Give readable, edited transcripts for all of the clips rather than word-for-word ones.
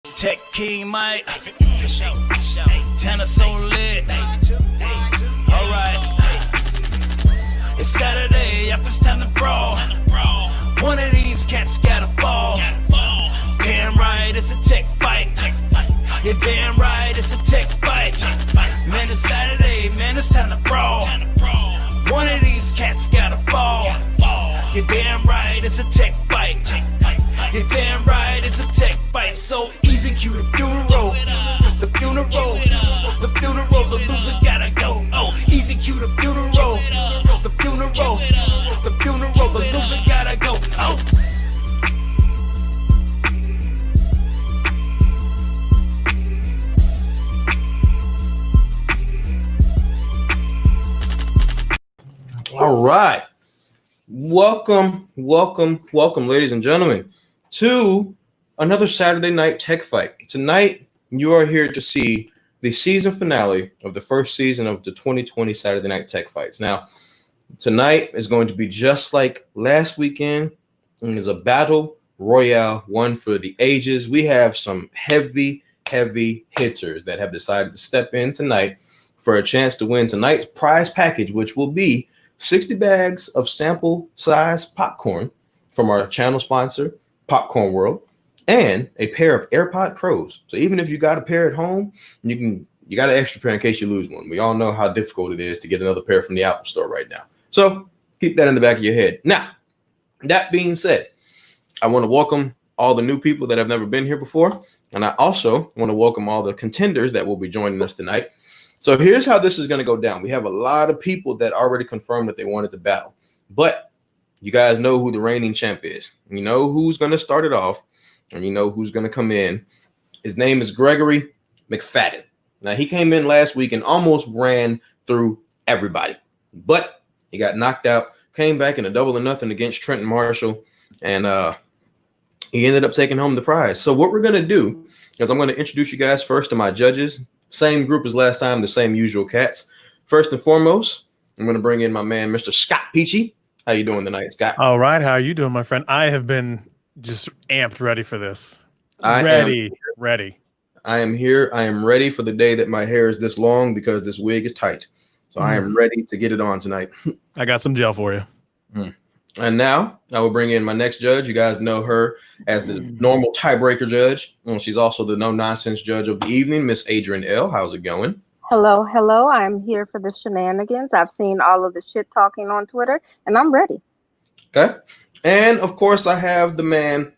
Tech King Mike, Tanner so lit. Alright, it's Saturday, yep, it's time to brawl. One of these cats gotta fall. Damn right, it's a tech fight. You're damn right, it's a tech fight. Man, it's Saturday, man, it's time to brawl. One of these cats gotta fall. You're damn right, it's a tech fight. You're damn right, it's a tech fight. So easy, cue the funeral. The funeral. The funeral, the loser gotta go. Oh, easy, cue the funeral. The funeral. The funeral, the loser gotta go. Oh. All right. Welcome, ladies and gentlemen, to another Saturday night tech fight. Tonight, you are here to see the season finale of the first season of the 2020 Saturday Night Tech Fights. Now, tonight is going to be just like last weekend. And there's a battle royale, one for the ages. We have some heavy hitters that have decided to step in tonight for a chance to win tonight's prize package, which will be 60 bags of sample size popcorn from our channel sponsor, Popcorn World, and a pair of AirPod Pros. So even if you got a pair at home, you got an extra pair in case you lose one. We all know how difficult it is to get another pair from the Apple Store right now. So keep that in the back of your head. Now, that being said, I want to welcome all the new people that have never been here before. And I also want to welcome all the contenders that will be joining us tonight. So here's how this is going to go down. We have a lot of people that already confirmed that they wanted to battle, but you guys know who the reigning champ is. You know who's going to start it off, and you know who's going to come in. His name is Gregory McFadden. Now, he came in last week and almost ran through everybody, but he got knocked out, came back in a double-0 against Trenton Marshall, and he ended up taking home the prize. So what we're going to do is I'm going to introduce you guys first to my judges. Same group as last time, the same usual cats. First and foremost, I'm going to bring in my man, Mr. Scott Peachy. How you doing tonight, Scott? All right. How are you doing, my friend? I have been just amped ready for this. Ready. I am here. I am ready for the day that my hair is this long because this wig is tight. So I am ready to get it on tonight. I got some gel for you. And now I will bring in my next judge. You guys know her as the normal tiebreaker judge. She's also the no-nonsense judge of the evening, Miss Adrian L. How's it going? Hello. I'm here for the shenanigans. I've seen all of the shit talking on Twitter, and I'm ready. Okay. And, of course, I have the man,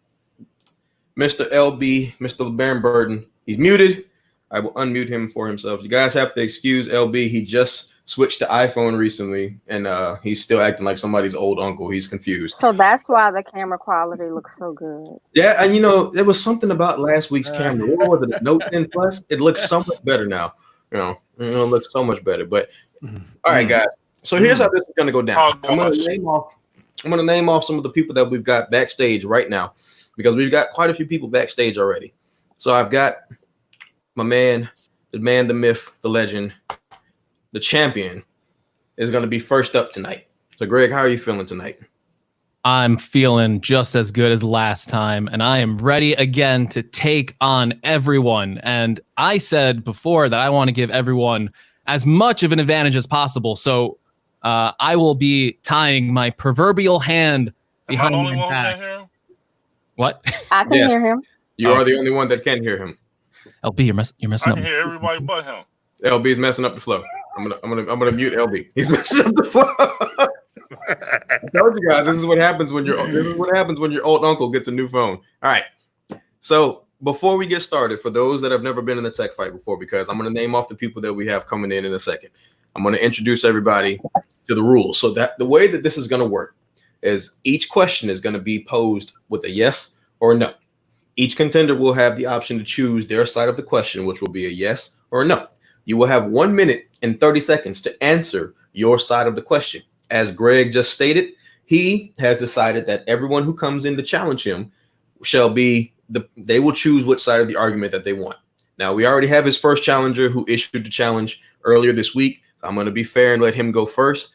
Mr. LB, Mr. LeBaron Burton. He's muted. I will unmute him for himself. You guys have to excuse LB. He just switched to iPhone recently, and he's still acting like somebody's old uncle. He's confused. So that's why the camera quality looks so good. Yeah, and you know, there was something about last week's camera. What was it? Note 10 Plus? It looks so much better now. You know, it looks so much better. But all right, guys. So here's how this is going to go down. I'm going to name off some of the people that we've got backstage right now because we've got quite a few people backstage already. So I've got my man, the myth, the legend, the champion is going to be first up tonight. So, Greg, how are you feeling tonight? I'm feeling just as good as last time, and I am ready again to take on everyone. And I said before that I want to give everyone as much of an advantage as possible. So I will be tying my proverbial hand behind my back. What? I can hear him. You are the only one that can hear him. LB, you're messing up. I can hear everybody but him. LB's messing up the flow. I'm gonna mute LB. He's messing up the flow. I told you guys this is what happens when your old uncle gets a new phone. All right. So before we get started, for those that have never been in a tech fight before, because I'm gonna name off the people that we have coming in a second. I'm gonna introduce everybody to the rules. So that the way that this is gonna work is each question is gonna be posed with a yes or a no. Each contender will have the option to choose their side of the question, which will be a yes or a no. You will have 1 minute and 30 seconds to answer your side of the question. As Greg just stated, he has decided that everyone who comes in to challenge him they will choose which side of the argument that they want. Now, we already have his first challenger who issued the challenge earlier this week. I'm going to be fair and let him go first.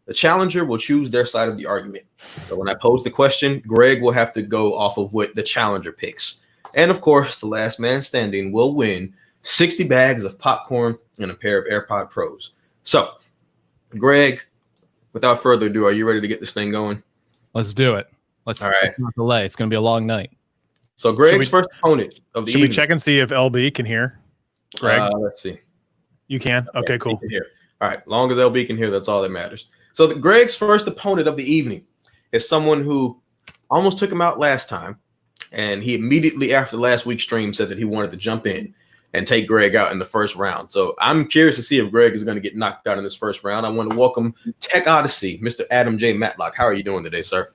The challenger will choose their side of the argument. So when I pose the question, Greg will have to go off of what the challenger picks. And of course, the last man standing will win 60 bags of popcorn and a pair of AirPod Pros. So, Greg, without further ado, are you ready to get this thing going? Let's do it. Let's not delay. It's going to be a long night. So, Greg's first opponent of the evening. Should we check and see if LB can hear? Greg? Let's see. You can? Okay, cool. Can hear. All right. Long as LB can hear, that's all that matters. So, Greg's first opponent of the evening is someone who almost took him out last time. And he immediately after last week's stream said that he wanted to jump in and take Greg out in the first round. So I'm curious to see if Greg is going to get knocked out in this first round. I want to welcome Tech Odyssey, Mr. Adam J. Matlock. How are you doing today, sir?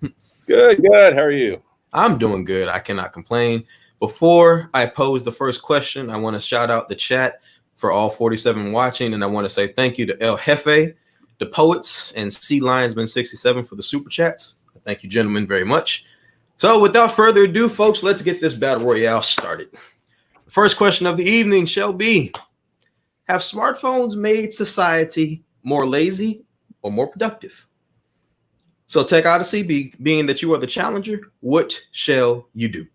Good. How are you? I'm doing good. I cannot complain. Before I pose the first question, I want to shout out the chat for all 47 watching. And I want to say thank you to El Jefe, the Poets, and C Lionsman 67 for the super chats. Thank you, gentlemen, very much. So without further ado, folks, let's get this battle royale started. The first question of the evening shall be, have smartphones made society more lazy or more productive? So Tech Odyssey, being that you are the challenger, what shall you do?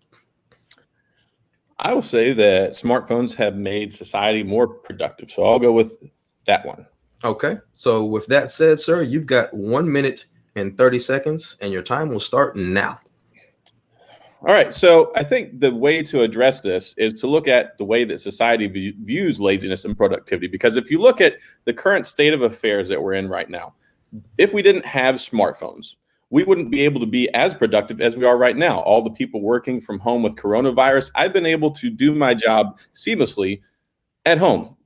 I will say that smartphones have made society more productive. So I'll go with that one. Okay. So with that said, sir, you've got 1 minute and 30 seconds, and your time will start now. All right. So I think the way to address this is to look at the way that society views laziness and productivity. Because if you look at the current state of affairs that we're in right now, if we didn't have smartphones, we wouldn't be able to be as productive as we are right now. All the people working from home with coronavirus, I've been able to do my job seamlessly at home.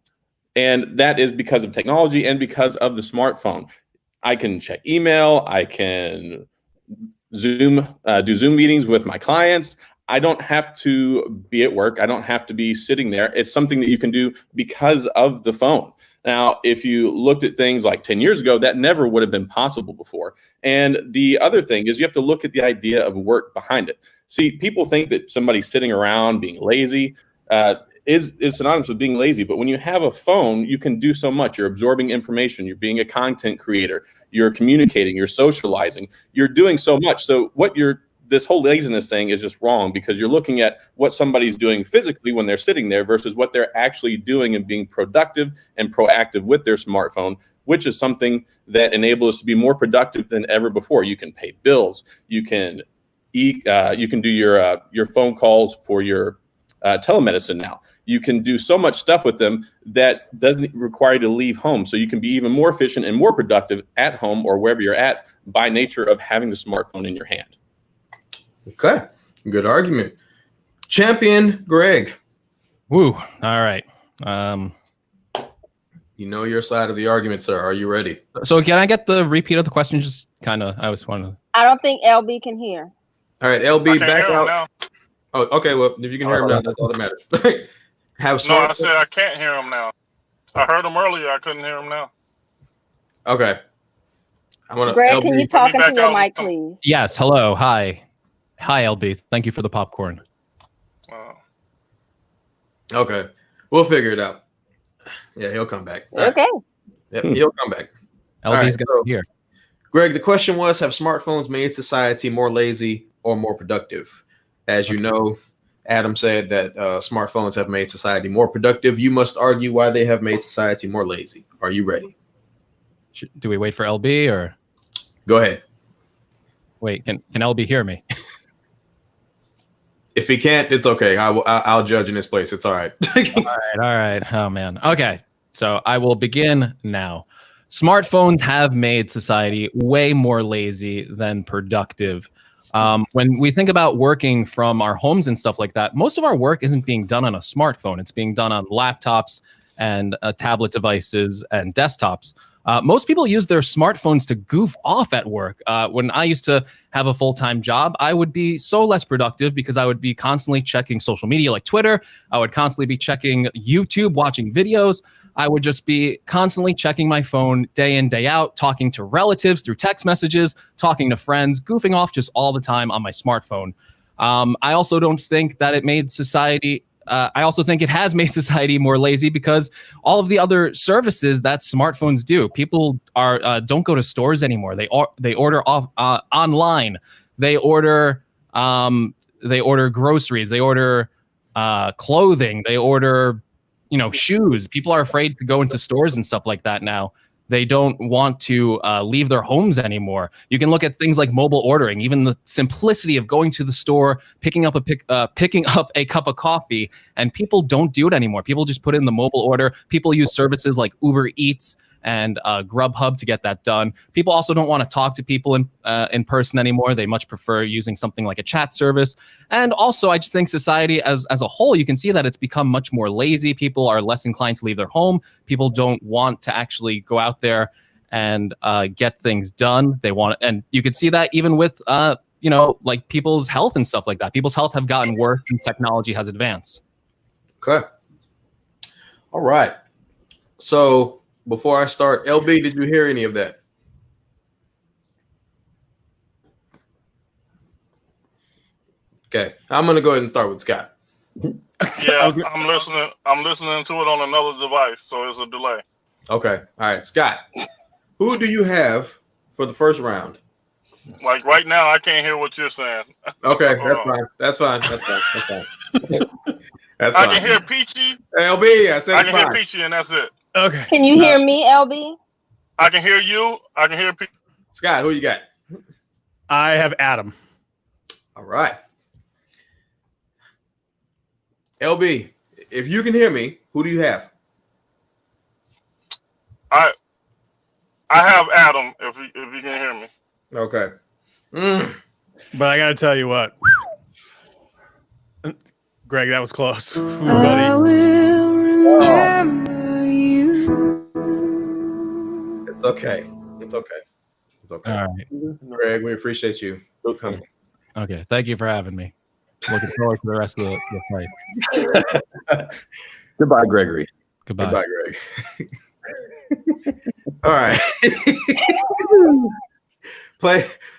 And that is because of technology and because of the smartphone. I can check email. I can do Zoom meetings with my clients. I don't have to be at work. I don't have to be sitting there. It's something that you can do because of the phone. Now, if you looked at things like 10 years ago, that never would have been possible before. And the other thing is you have to look at the idea of work behind it. See, people think that somebody sitting around being lazy is synonymous with being lazy. But when you have a phone, you can do so much. You're absorbing information. You're being a content creator. You're communicating. You're socializing. You're doing so much. So this whole laziness thing is just wrong because you're looking at what somebody's doing physically when they're sitting there versus what they're actually doing and being productive and proactive with their smartphone, which is something that enables us to be more productive than ever before. You can pay bills. You can eat. You can do your phone calls for your telemedicine now. You can do so much stuff with them that doesn't require you to leave home. So you can be even more efficient and more productive at home or wherever you're at by nature of having the smartphone in your hand. Okay. Good argument. Champion Greg. Woo. All right. You know your side of the argument, sir. Are you ready? So can I get the repeat of the question? Just kind of, I always want to. I don't think LB can hear. All right, LB, back out. Oh, okay. Well, if you can hear him now, that's all that matters. I said I can't hear him now. I heard him earlier. I couldn't hear him now. Okay. Greg, can you talk into your mic, please? Yes. Hello. Hi, LB. Thank you for the popcorn. Okay. We'll figure it out. Yeah, he'll come back. Okay. Right. Yep, he'll come back. LB's got here. Greg, the question was, have smartphones made society more lazy or more productive? As you know, Adam said that smartphones have made society more productive. You must argue why they have made society more lazy. Are you ready? Do we wait for LB or? Go ahead. Wait, can LB hear me? If he can't, it's okay. I'll judge in his place. It's all right. All right. Oh, man. Okay. So I will begin now. Smartphones have made society way more lazy than productive. When we think about working from our homes and stuff like that, most of our work isn't being done on a smartphone. It's being done on laptops and tablet devices and desktops. Most people use their smartphones to goof off at work. When I used to have a full-time job, I would be so less productive because I would be constantly checking social media like Twitter. I would constantly be checking YouTube, watching videos. I would just be constantly checking my phone day in, day out, talking to relatives through text messages, talking to friends, goofing off just all the time on my smartphone. I also don't think that it made society... I also think it has made society more lazy because all of the other services that smartphones do. People don't go to stores anymore. They order off online. They order groceries. They order clothing. They order, shoes. People are afraid to go into stores and stuff like that now. They don't want to leave their homes anymore. You can look at things like mobile ordering, even the simplicity of going to the store, picking up a cup of coffee, and people don't do it anymore. People just put in the mobile order. People use services like Uber Eats and Grubhub to get that done. People also don't want to talk to people in person anymore. They much prefer using something like a chat service. And also, I just think society as a whole, you can see that it's become much more lazy. People are less inclined to leave their home. People don't want to actually go out there and get things done. They want, and you can see that even with like people's health and stuff like that. People's health have gotten worse since technology has advanced. Okay. All right. So before I start, LB, did you hear any of that? Okay, I'm going to go ahead and start with Scott. Yeah, I'm listening. I'm listening to it on another device, so it's a delay. Okay. All right, Scott, who do you have for the first round? Like right now, I can't hear what you're saying. Okay, that's fine. That's fine. That's I fine. can hear Peachy. LB, I said I it's can hear fine. Peachy, and that's it. Okay. Can you hear me, LB? I can hear you. I can hear Peachy. Scott, who you got? I have Adam. All right. LB, if you can hear me, who do you have? I have Adam. If you can hear me. Okay. But I got to tell you what. Greg, that was close. Ooh, buddy. It's okay. It's okay. It's okay. All right. Greg, we appreciate you coming. Okay. Thank you for having me. Looking forward to the rest of the fight. Goodbye, Gregory. Goodbye. Goodbye, Greg. All right.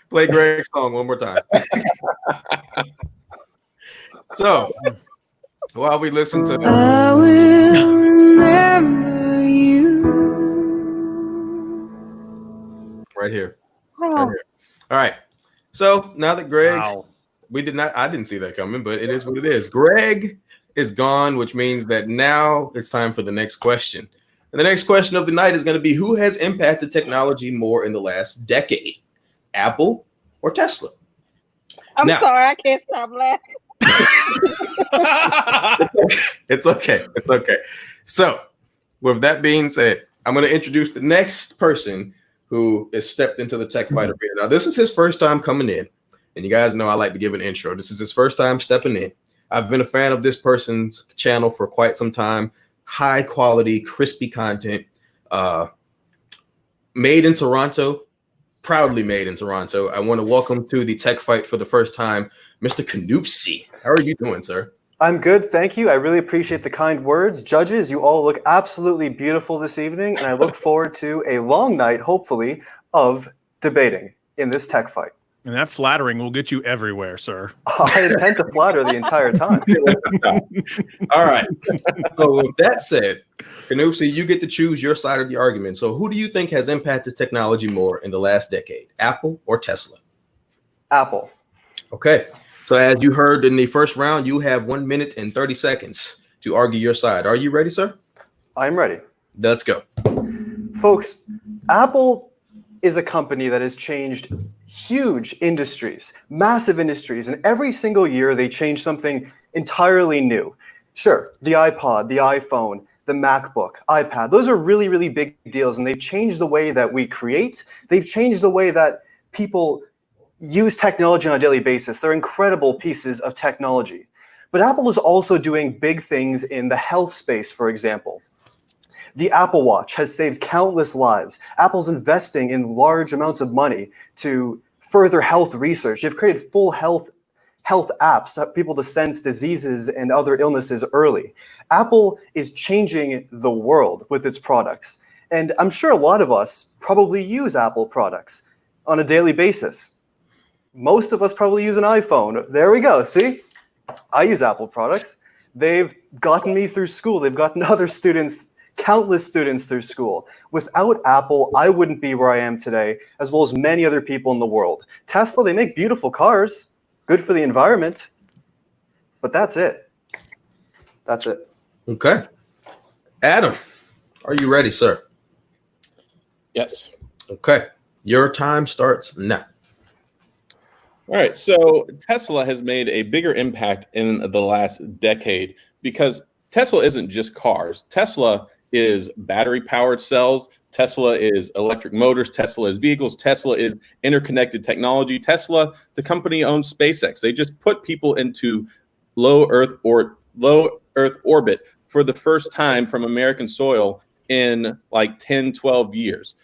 Play Greg's song one more time. So, while we listen to I will remember you. right here. All right. So now that Greg, Wow. I didn't see that coming, but it is what it is. Greg is gone, which means that now it's time for the next question. And the next question of the night is going to be, who has impacted technology more in the last decade? Apple or Tesla? I'm Now- sorry, I can't stop laughing. It's okay. It's okay. So, with that being said, I'm going to introduce the next person who has stepped into the tech fight arena. Now, this is his first time coming in, and you guys know I like to give an intro. This is his first time stepping in. I've been a fan of this person's channel for quite some time. High quality, crispy content. Made in Toronto. Proudly made in Toronto. I want to welcome to the tech fight for the first time, Mr. Canoopsy. How are you doing, sir? I'm good, thank you. I really appreciate the kind words. Judges, you all look absolutely beautiful this evening, and I look forward to a long night, hopefully, of debating in this tech fight. And that flattering will get you everywhere, sir. I intend to flatter the entire time. All right. So with that said, Canoopsy, you get to choose your side of the argument. So who do you think has impacted technology more in the last decade, Apple or Tesla? Apple. Okay. So as you heard in the first round, you have 1 minute and 30 seconds to argue your side. Are you ready, sir? I'm ready. Let's go. Folks, Apple is a company that has changed huge industries, massive industries, and every single year they change something entirely new. Sure, the iPod, the iPhone, the MacBook, iPad, those are really, really big deals, and they've changed the way that we create. They've changed the way that people use technology on a daily basis. They're incredible pieces of technology. But Apple is also doing big things in the health space, for example. The Apple Watch has saved countless lives. Apple's investing in large amounts of money to further health research. They've created full health apps to help people to sense diseases and other illnesses early. Apple is changing the world with its products. And I'm sure a lot of us probably use Apple products on a daily basis. Most of us probably use an iPhone. There we go. See, I use Apple products. They've gotten me through school. They've gotten other students, countless students through school. Without Apple, I wouldn't be where I am today, as well as many other people in the world. Tesla, they make beautiful cars, good for the environment, but that's it. That's it. Okay. Adam, are you ready, sir? Yes. Okay. Your time starts now. All right. So Tesla has made a bigger impact in the last decade because Tesla isn't just cars. Tesla is battery powered cells. Tesla is electric motors. Tesla is vehicles. Tesla is interconnected technology. Tesla, the company, owns SpaceX. They just put people into low Earth orbit for the first time from American soil in like 10, 12 years.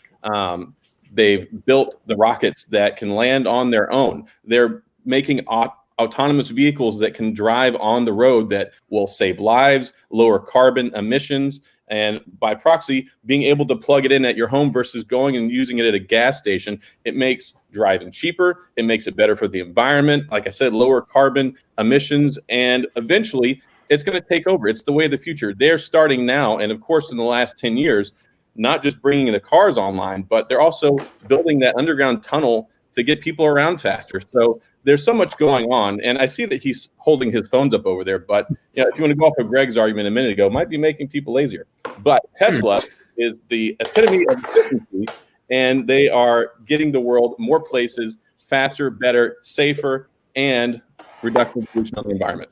They've built the rockets that can land on their own. They're making autonomous vehicles that can drive on the road that will save lives, lower carbon emissions, and by proxy, being able to plug it in at your home versus going and using it at a gas station. It makes driving cheaper. It makes it better for the environment. Like I said, lower carbon emissions, and eventually it's going to take over. It's the way of the future. They're starting now. And of course, in the last 10 years, not just bringing the cars online, but they're also building that underground tunnel to get people around faster. So there's so much going on. And I see that he's holding his phones up over there. But if you want to go off of Greg's argument a minute ago, it might be making people lazier. But Tesla is the epitome of efficiency, and they are getting the world more places, faster, better, safer, and reducing pollution on the environment.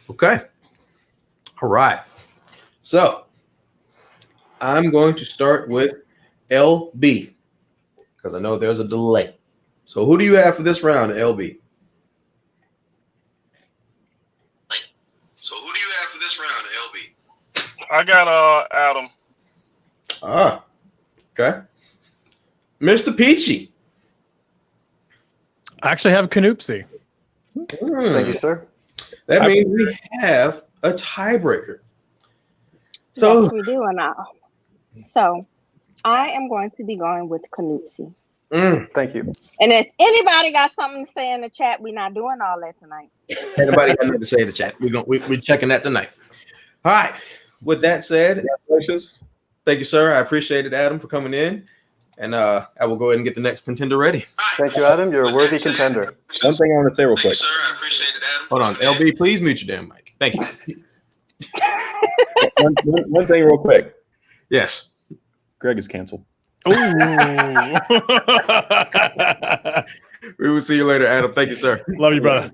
Okay. All right. So I'm going to start with LB because I know there's a delay. So who do you have for this round, LB? I got Adam. Okay. Mr. Peachy. I actually have Canoopsy. Thank you, sir. That means we have a tiebreaker. So yes, we do now. So I am going to be going with Canoopsy. Thank you. And if anybody got something to say in the chat, we're not doing all that tonight. Anybody got nothing to say in the chat? We're checking that tonight. All right. With that said, congratulations. Thank you, sir. I appreciate it, Adam, for coming in. And I will go ahead and get the next contender ready. Thank you, Adam. You're a worthy contender. One thing I want to say real quick. Sir, I appreciate it, Adam. Hold on. LB, please mute your damn mic. Thank you. one thing real quick. Yes. Greg is canceled. Ooh. We will see you later, Adam. Thank you, sir. Love you, brother.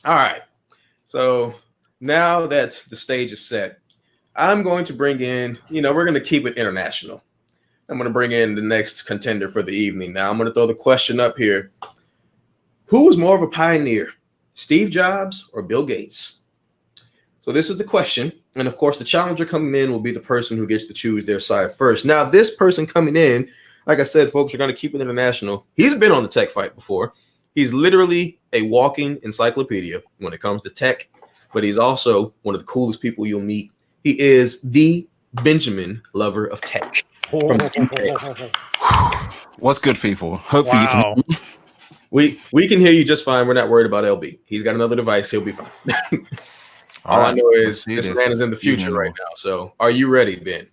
All right. So now that the stage is set, I'm going to bring in, we're going to keep it international. I'm going to bring in the next contender for the evening. Now I'm going to throw the question up here. Who was more of a pioneer, Steve Jobs or Bill Gates? So this is the question. And of course, the challenger coming in will be the person who gets to choose their side first. Now, this person coming in, like I said, folks, we're going to keep it international. He's been on the Tech Fight before. He's literally a walking encyclopedia when it comes to tech, but he's also one of the coolest people you'll meet. He is the Benjamin lover of tech. What's good, people? Hopefully you can hear me. We can hear you just fine. We're not worried about LB. He's got another device. He'll be fine. All I know is this man is in the future right now. So are you ready, Ben?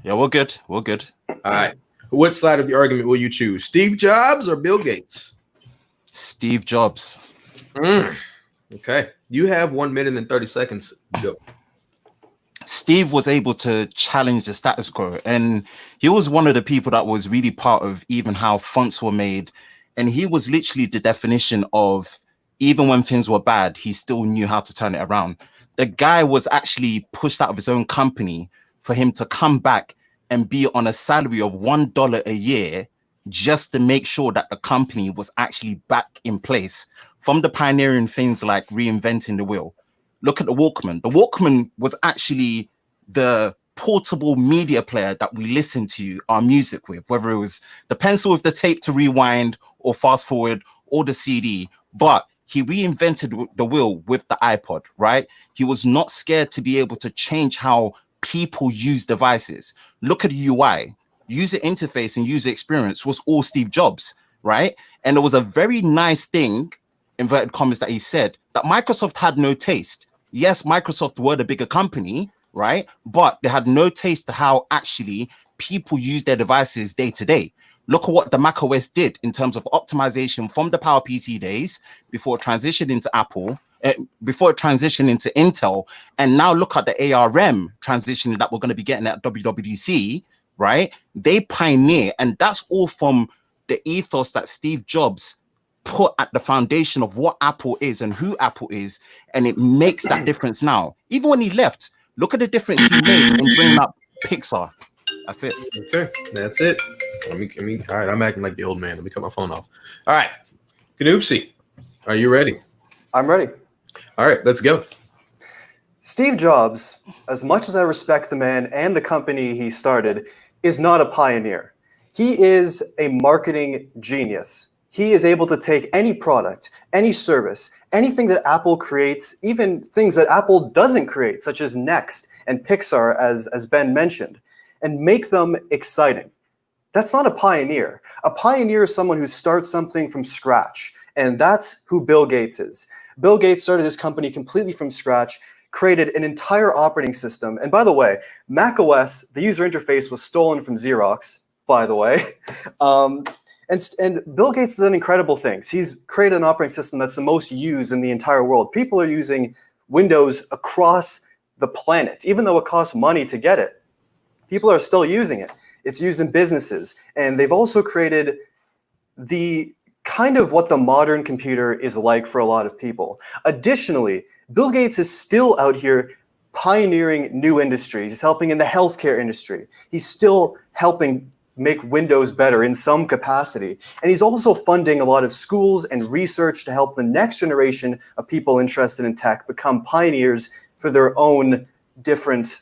Yeah, we're good. We're good. All right. What side of the argument will you choose? Steve Jobs or Bill Gates? Steve Jobs. Okay. You have 1 minute and 30 seconds. Go. Steve was able to challenge the status quo, and he was one of the people that was really part of even how fonts were made. And he was literally the definition of even when things were bad, he still knew how to turn it around. The guy was actually pushed out of his own company for him to come back and be on a salary of $1 a year just to make sure that the company was actually back in place. From the pioneering things like reinventing the wheel. Look at the Walkman. The Walkman was actually the portable media player that we listened to our music with, whether it was the pencil with the tape to rewind or fast forward or the CD. But he reinvented the wheel with the iPod, right? He was not scared to be able to change how people use devices. Look at the UI. User interface and user experience was all Steve Jobs, right? And there was a very nice thing, inverted commas, that he said that Microsoft had no taste. Yes, Microsoft were the bigger company, right? But they had no taste to how actually people use their devices day to day. Look at what the Mac OS did in terms of optimization from the PowerPC days before it transitioned into Apple, before it transitioned into Intel, and now look at the ARM transition that we're going to be getting at WWDC, right? They pioneer, and that's all from the ethos that Steve Jobs put at the foundation of what Apple is and who Apple is, and it makes that difference now. Even when he left, look at the difference he made in bringing up Pixar. That's it. Okay, that's it. Let me. All right, I'm acting like the old man. Let me cut my phone off. All right, Kanoopsy, are you ready? I'm ready. All right, let's go. Steve Jobs, as much as I respect the man and the company he started, is not a pioneer. He is a marketing genius. He is able to take any product, any service, anything that Apple creates, even things that Apple doesn't create, such as Next and Pixar, as Ben mentioned, and make them exciting. That's not a pioneer. A pioneer is someone who starts something from scratch, and that's who Bill Gates is. Bill Gates started this company completely from scratch, created an entire operating system. And by the way, macOS, the user interface was stolen from Xerox, by the way. And Bill Gates has done incredible things. He's created an operating system that's the most used in the entire world. People are using Windows across the planet, even though it costs money to get it. People are still using it. It's used in businesses. And they've also created the kind of what the modern computer is like for a lot of people. Additionally, Bill Gates is still out here pioneering new industries. He's helping in the healthcare industry. He's still helping make Windows better in some capacity. And he's also funding a lot of schools and research to help the next generation of people interested in tech become pioneers for their own different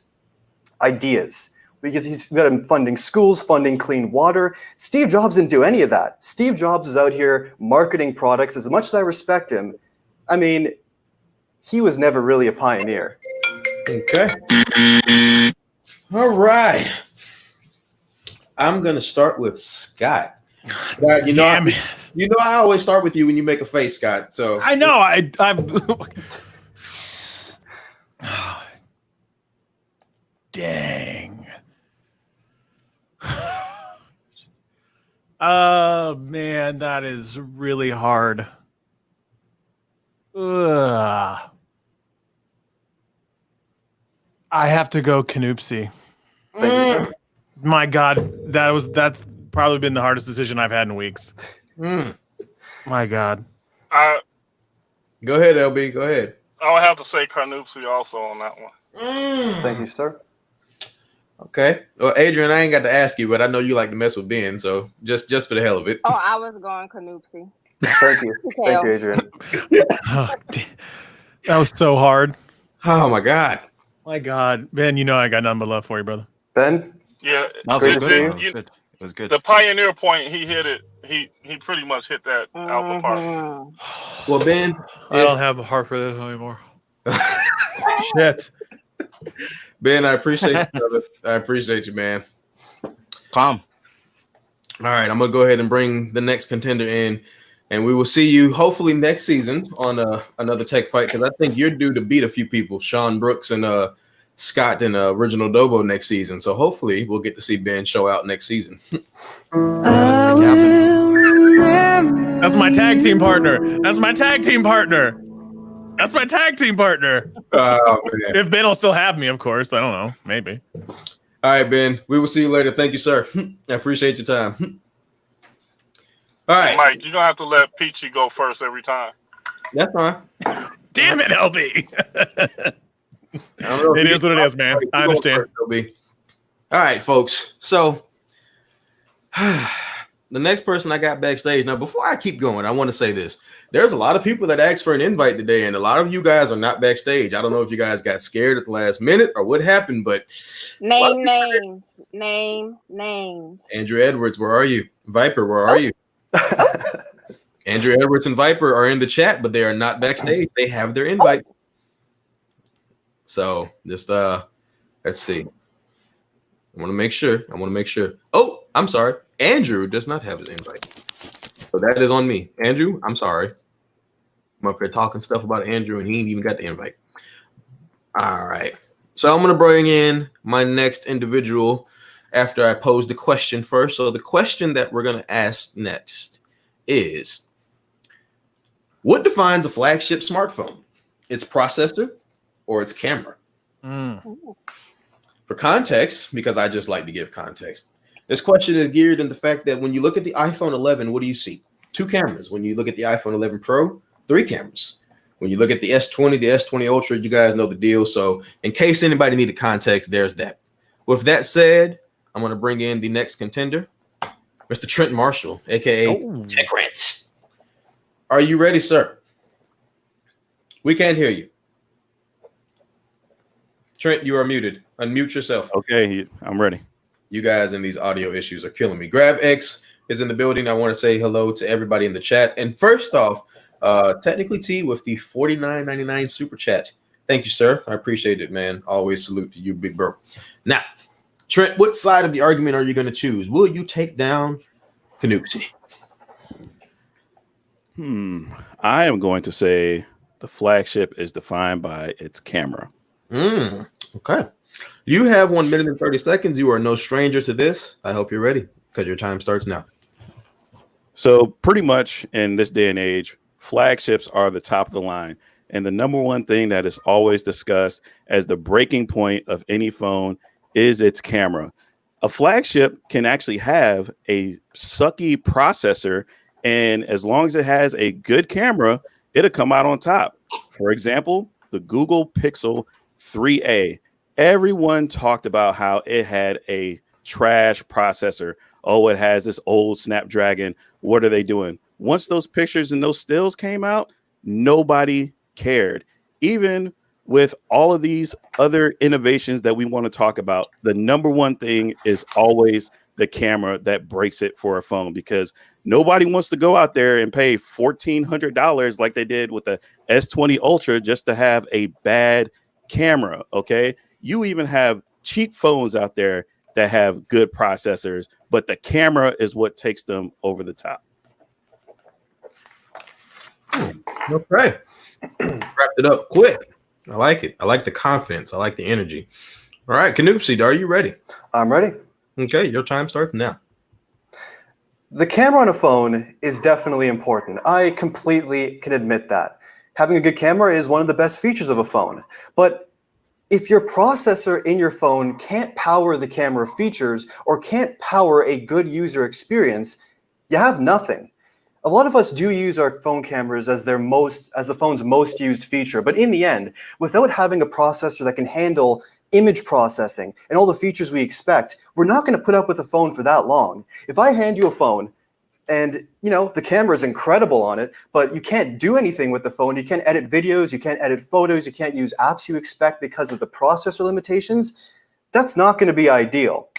ideas. Because he's got him funding schools, funding clean water. Steve Jobs didn't do any of that. Steve Jobs is out here marketing products. As much as I respect him, I mean, he was never really a pioneer. Okay. All right. I'm gonna start with Scott. Scott, you know I always start with you when you make a face, Scott. So I know I'm dang. Oh man, that is really hard. Ugh. I have to go Kanoopsy. My God, that's probably been the hardest decision I've had in weeks. My God. Go ahead, LB. Go ahead. I would have to say Carnoopsy also on that one. Thank you, sir. Okay. Well, Adrian, I ain't got to ask you, but I know you like to mess with Ben, so just for the hell of it. Oh, I was going Kanoopsy. Thank you. Thank you, Adrian. Oh, that was so hard. Oh my God. My God, Ben, you know I got nothing but love for you, brother. Ben? Yeah, That was good. It was good. The pioneer point, he hit it. He pretty much hit that out the park. Well, Ben, I don't have a heart for this anymore. Shit. Ben, I appreciate you, brother. I appreciate you, man. Calm. All right, I'm gonna go ahead and bring the next contender in, and we will see you hopefully next season on another tech fight, because I think you're due to beat a few people, Sean Brooks and Scott and Original Dobo next season. So hopefully we'll get to see Ben show out next season. That's my tag team partner. That's my tag team partner. That's my tag team partner. Oh, man. If Ben will still have me, of course. I don't know. Maybe. All right, Ben. We will see you later. Thank you, sir. I appreciate your time. All right. Mike, you're going to have to let Peachy go first every time. That's fine. Damn it, LB. It is what it is, man. I understand. All right, folks. So the next person I got backstage. Now, before I keep going, I want to say this. There's a lot of people that asked for an invite today, and a lot of you guys are not backstage. I don't know if you guys got scared at the last minute or what happened, but Name names. Andrew Edwards, where are you? Viper, where are you? Andrew Edwards and Viper are in the chat, but they are not backstage. They have their invite. So just let's see. I want to make sure. Oh, I'm sorry. Andrew does not have his invite. So that is on me. Andrew, I'm sorry. I'm up here talking stuff about Andrew, and he ain't even got the invite. All right. So I'm going to bring in my next individual after I pose the question first. So the question that we're going to ask next is, what defines a flagship smartphone? its processor or its camera? For context, because I just like to give context, this question is geared in the fact that when you look at the iPhone 11, what do you see? 2 cameras. When you look at the iPhone 11 Pro, 3 cameras. When you look at the S20, the S20 Ultra, you guys know the deal. So in case anybody needed context, there's that. With that said, I'm going to bring in the next contender, Mr. Trent Marshall, a.k.a. Tech Rants. Are you ready, sir? We can't hear you. Trent, you are muted. Unmute yourself. Okay, I'm ready. You guys and these audio issues are killing me. GravX is in the building. I want to say hello to everybody in the chat. And first off, technically T with the $49.99 super chat. Thank you, sir. I appreciate it, man. Always salute to you, big bro. Now, Trent, what side of the argument are you going to choose? Will you take down Canucci? I am going to say the flagship is defined by its camera. Okay. You have 1 minute and 30 seconds. You are no stranger to this. I hope you're ready because your time starts now. So pretty much in this day and age, flagships are the top of the line. And the number one thing that is always discussed as the breaking point of any phone is its camera. A flagship can actually have a sucky processor, and as long as it has a good camera, it'll come out on top. For example, the Google Pixel 3A. Everyone talked about how it had a trash processor. Oh, it has this old Snapdragon. What are they doing? Once those pictures and those stills came out, nobody cared. Even with all of these other innovations that we want to talk about, the number one thing is always the camera that breaks it for a phone, because nobody wants to go out there and pay $1,400 like they did with the S20 Ultra just to have a bad camera. Okay. You even have cheap phones out there that have good processors, but the camera is what takes them over the top. Okay. Wrapped it up quick. I like it. I like the confidence. I like the energy. All right, Canucci, are you ready? I'm ready. Okay, your time starts now. The camera on a phone is definitely important. I completely can admit that. Having a good camera is one of the best features of a phone. But if your processor in your phone can't power the camera features or can't power a good user experience, you have nothing. A lot of us do use our phone cameras as the phone's most used feature, but in the end, without having a processor that can handle image processing and all the features we expect, we're not going to put up with a phone for that long. If I hand you a phone and, the camera is incredible on it, but you can't do anything with the phone, you can't edit videos, you can't edit photos, you can't use apps you expect because of the processor limitations, that's not going to be ideal.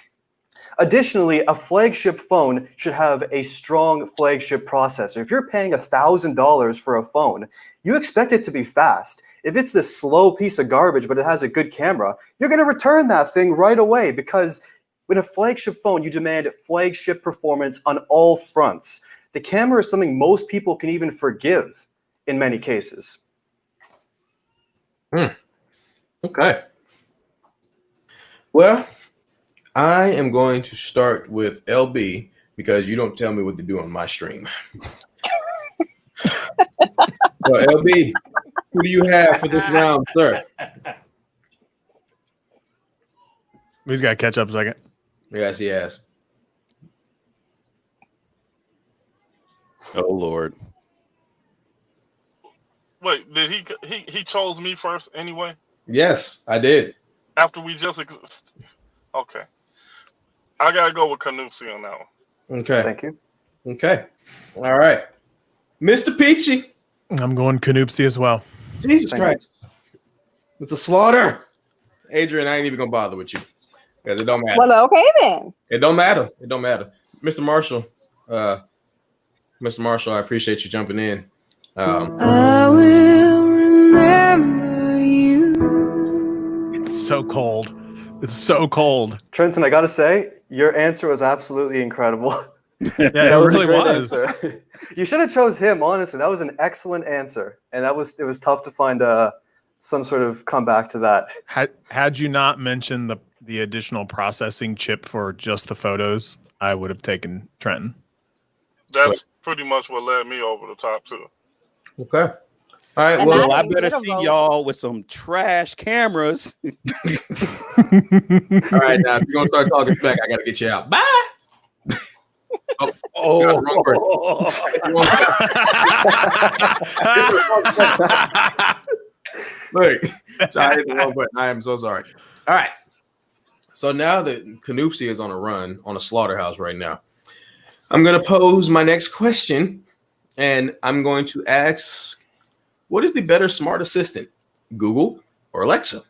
Additionally, a flagship phone should have a strong flagship processor. If you're paying $1,000 for a phone, you expect it to be fast. If it's this slow piece of garbage, but it has a good camera, you're going to return that thing right away, because with a flagship phone, you demand flagship performance on all fronts. The camera is something most people can even forgive in many cases. Okay. Well, I am going to start with LB because you don't tell me what to do on my stream. So, LB, who do you have for this round, sir? He's got to catch up a second. Yes, he has. Oh, Lord. Wait, did he chose me first anyway? Yes, I did. After we just okay. I gotta go with Canucci on that one. Okay. Thank you. Okay. All right. Mr. Peachy. I'm going Canucci as well. Jesus Christ. It's a slaughter. Adrian, I ain't even gonna bother with you. Because it don't matter. Well, okay then. It don't matter. It don't matter. Mr. Marshall, I appreciate you jumping in. I will remember you. It's so cold. It's so cold. Trenton, I gotta say, your answer was absolutely incredible. Yeah, That it was a really great was. answer. You should have chose him, honestly. That was an excellent answer. And it was tough to find some sort of comeback to that. Had you not mentioned the additional processing chip for just the photos, I would have taken Trenton. That's pretty much what led me over the top too. Okay. All right. And Well, I didn't better get a see vote. y'all with some trash cameras. all right. Now, if you're gonna start talking smack, I gotta get you out. Bye. Oh, got the wrong person. Look, so I hit the wrong button. I am so sorry. All right. So now that Canoopsy is on a run on a slaughterhouse right now, I'm going to pose my next question, and I'm going to ask, what is the better smart assistant, Google or Alexa?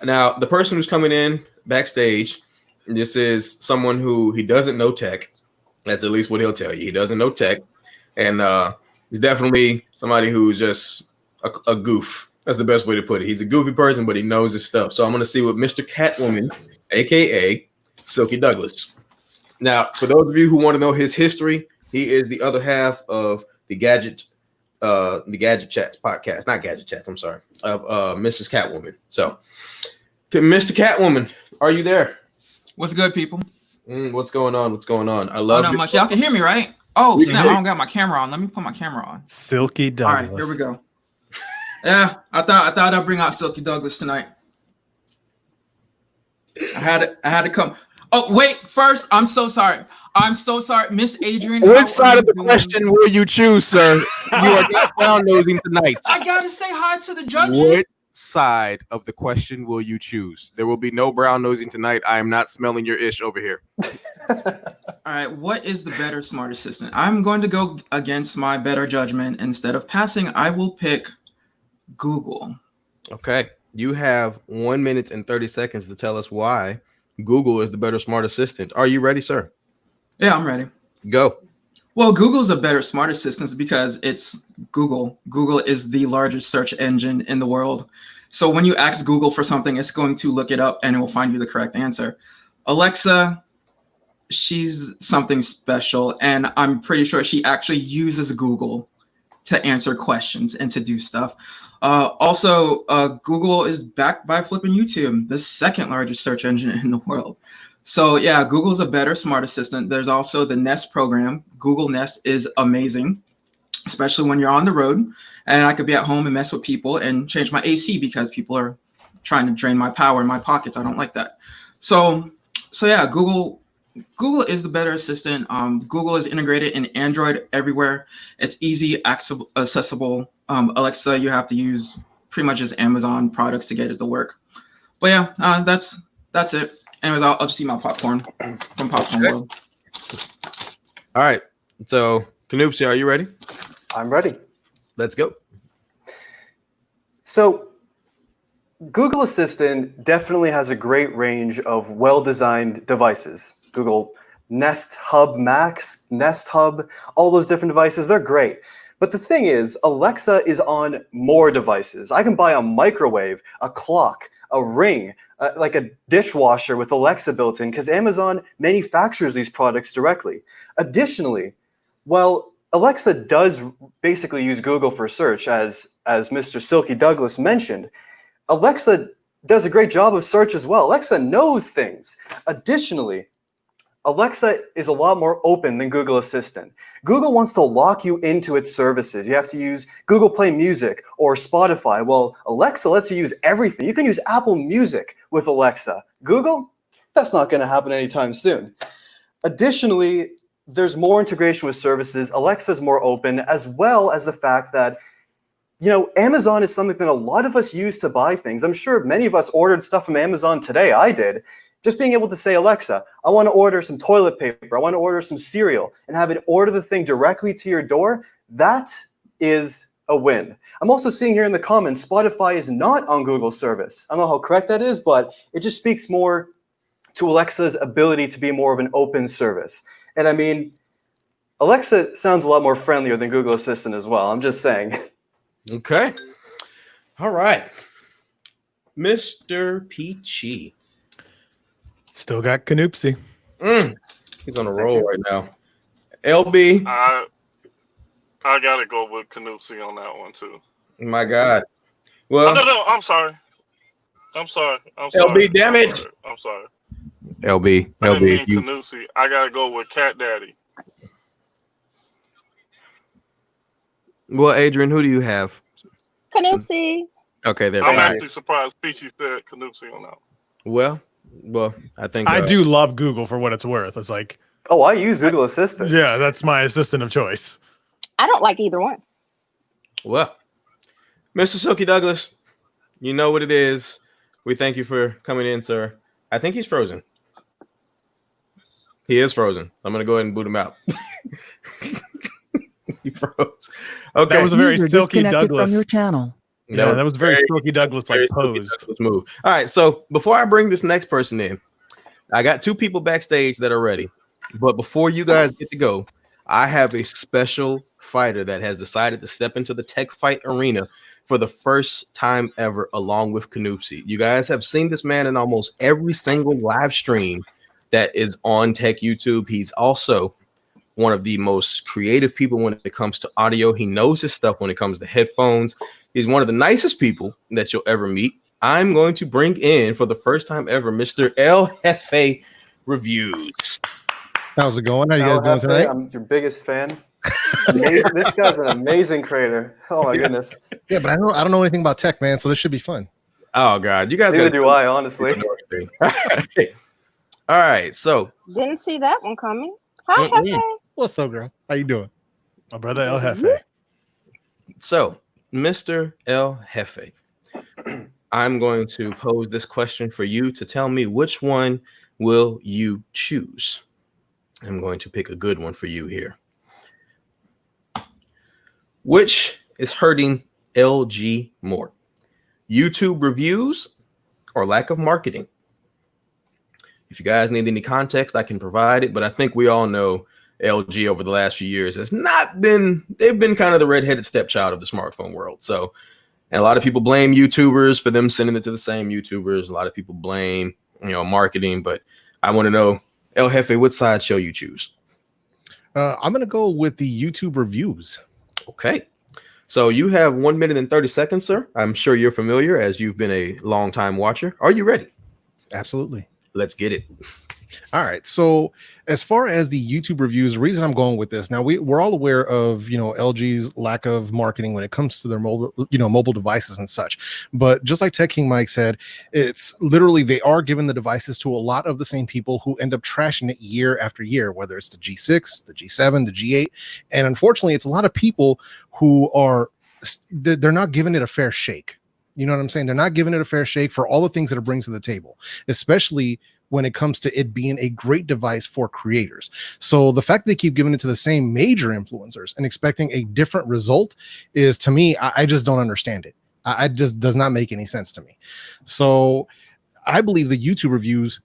Now, the person who's coming in backstage, this is someone who he doesn't know tech. That's at least what he'll tell you. He doesn't know tech, and he's definitely somebody who's just a goof. That's the best way to put it. He's a goofy person, but he knows his stuff. So I'm going to see what Mr. Catwoman, aka Silky Douglas. Now, for those of you who want to know his history, he is the other half of the Gadget Chats podcast, not Gadget Chats. I'm sorry, of Mrs. Catwoman. So, Mr. Catwoman, are you there? What's good, people? What's going on? What's going on? I love not much. Y'all can hear me, right? Oh, snap! I don't got my camera on. Let me put my camera on. Silky Douglas. All right, here we go. Yeah, I thought I'd bring out Silky Douglas tonight. I had to come. Oh, wait, first, I'm so sorry. Miss Adrian. Which side of the question will you choose, sir? You are not brown nosing tonight. I gotta say hi to the judges. Which side of the question will you choose? There will be no brown nosing tonight. I am not smelling your ish over here. All right, what is the better smart assistant? I'm going to go against my better judgment. Instead of passing, I will pick Google. Okay. You have 1 minute and 30 seconds to tell us why Google is the better smart assistant. Are you ready, sir? Yeah, I'm ready. Go. Well, Google's a better smart assistant because it's Google. Google is the largest search engine in the world. So when you ask Google for something, it's going to look it up and it will find you the correct answer. Alexa, she's something special, and I'm pretty sure she actually uses Google to answer questions and to do stuff. Also, Google is backed by flipping YouTube, the second largest search engine in the world. So yeah, Google's a better smart assistant. There's also the Nest program. Google Nest is amazing, especially when you're on the road. And I could be at home and mess with people and change my AC because people are trying to drain my power in my pockets. I don't like that. So yeah, Google is the better assistant. Google is integrated in Android everywhere. It's easy, accessible. Alexa, you have to use pretty much just Amazon products to get it to work. But yeah, that's it. Anyways, I'll just eat my popcorn from Popcorn World. All right. So, Canoopsy, are you ready? I'm ready. Let's go. So, Google Assistant definitely has a great range of well-designed devices. Google Nest Hub Max, Nest Hub, all those different devices, they're great. But the thing is, Alexa is on more devices. I can buy a microwave, a clock, a ring, like a dishwasher with Alexa built in, because Amazon manufactures these products directly. Additionally, while Alexa does basically use Google for search, as Mr. Silky Douglas mentioned, Alexa does a great job of search as well. Alexa knows things. Additionally, Alexa is a lot more open than Google Assistant. Google wants to lock you into its services. You have to use Google Play Music or Spotify. Well, Alexa lets you use everything. You can use Apple Music with Alexa. Google, that's not going to happen anytime soon. Additionally, there's more integration with services. Alexa's more open, as well as the fact that, you know, Amazon is something that a lot of us use to buy things. I'm sure many of us ordered stuff from Amazon today. I did. Just being able to say, Alexa, I want to order some toilet paper, I want to order some cereal, and have it order the thing directly to your door, that is a win. I'm also seeing here in the comments, Spotify is not on Google's service. I don't know how correct that is, but it just speaks more to Alexa's ability to be more of an open service. And I mean, Alexa sounds a lot more friendlier than Google Assistant as well. I'm just saying. Okay. All right. Mr. Peachy. Still got Canoopsy. He's on a roll right now. LB. I gotta go with Canoopsy on that one too. My God. Well, no, I'm sorry. LB, damn it. I'm sorry. LB, I didn't mean Canoopsy. I gotta go with Cat Daddy. Well, Adrian, who do you have? Canoopsy. Okay, there. I'm All right. actually surprised Peachy said Canoopsy on that. Well, I think I do love Google for what it's worth. It's like, oh, I use Google Assistant. Yeah, that's my assistant of choice. I don't like either one. Well, Mr. Silky Douglas, you know what it is. We thank you for coming in, sir. I think he's frozen. He is frozen. I'm gonna go ahead and boot him out. He froze. Okay, That was a very Silky Douglas from your channel. Yeah, that was very Silky Douglas like posed. Douglas move. All right, so before I bring this next person in, I got two people backstage that are ready. But before you guys get to go, I have a special fighter that has decided to step into the tech fight arena for the first time ever, along with Canoopsy. You guys have seen this man in almost every single live stream that is on Tech YouTube. He's also one of the most creative people when it comes to audio. He knows his stuff when it comes to headphones. He's one of the nicest people that you'll ever meet. I'm going to bring in, for the first time ever, Mr. El Jefe Reviews. How's it going? How you guys doing tonight? I'm your biggest fan. Amazing. This guy's an amazing creator. Oh my goodness. Yeah, but I don't know anything about tech, man. So this should be fun. Oh God, you guys. Neither do I, honestly. All right, so Didn't see that one coming. Hi, Hefe. What's up, girl? How you doing? My brother El Jefe. So, Mr. El Jefe, I'm going to pose this question for you to tell me which one will you choose. I'm going to pick a good one for you here. Which is hurting LG more? YouTube reviews or lack of marketing? If you guys need any context, I can provide it, but I think we all know LG over the last few years has not been, they've been kind of the redheaded stepchild of the smartphone world. So, and a lot of people blame YouTubers for them sending it to the same YouTubers. A lot of people blame, marketing, but I want to know, El Jefe, what side shall you choose? I'm going to go with the YouTube reviews. Okay. So you have 1 minute and 30 seconds, sir. I'm sure you're familiar as you've been a long time watcher. Are you ready? Absolutely. Let's get it. All right. So as far as the YouTube reviews, the reason I'm going with this now, we're all aware of, LG's lack of marketing when it comes to their mobile devices and such. But just like Tech King Mike said, it's literally, they are giving the devices to a lot of the same people who end up trashing it year after year, whether it's the G6, the G7, the G8. And unfortunately, it's a lot of people who are, they're not giving it a fair shake. You know what I'm saying? They're not giving it a fair shake for all the things that it brings to the table, especially when it comes to it being a great device for creators. So the fact that they keep giving it to the same major influencers and expecting a different result is, to me, I just don't understand it. I just does not make any sense to me. So I believe the YouTube reviews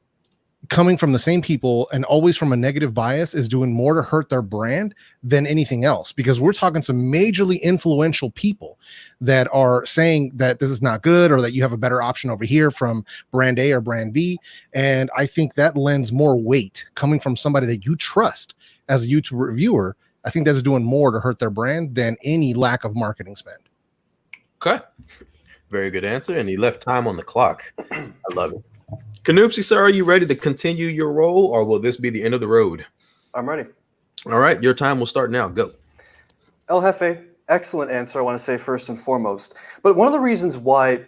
coming from the same people and always from a negative bias is doing more to hurt their brand than anything else, because we're talking some majorly influential people that are saying that this is not good or that you have a better option over here from brand A or brand B. And I think that lends more weight coming from somebody that you trust as a YouTube reviewer. I think that's doing more to hurt their brand than any lack of marketing spend. Okay. Very good answer. And he left time on the clock. I love it. Canoopsy, sir, are you ready to continue your role, or will this be the end of the road? I'm ready. All right, your time will start now. Go. El Jefe, excellent answer, I want to say first and foremost. But one of the reasons why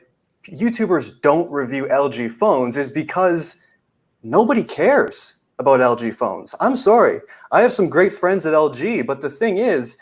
YouTubers don't review LG phones is because nobody cares about LG phones. I'm sorry. I have some great friends at LG, but the thing is,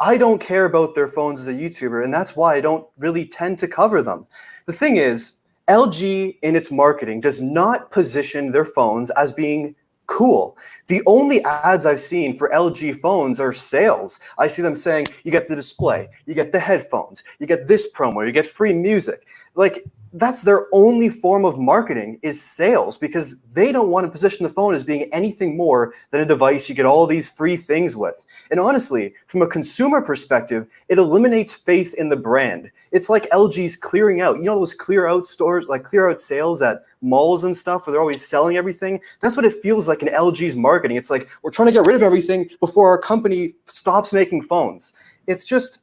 I don't care about their phones as a YouTuber, and that's why I don't really tend to cover them. The thing is, LG in its marketing does not position their phones as being cool. The only ads I've seen for LG phones are sales. I see them saying, you get the display, you get the headphones, you get this promo, you get free music. Like, that's their only form of marketing, is sales, because they don't want to position the phone as being anything more than a device you get all these free things with. And honestly, from a consumer perspective, it eliminates faith in the brand. It's like LG's clearing out. You know those clear out stores, like clear out sales at malls and stuff where they're always selling everything? That's what it feels like in LG's marketing. It's like, we're trying to get rid of everything before our company stops making phones. It's just,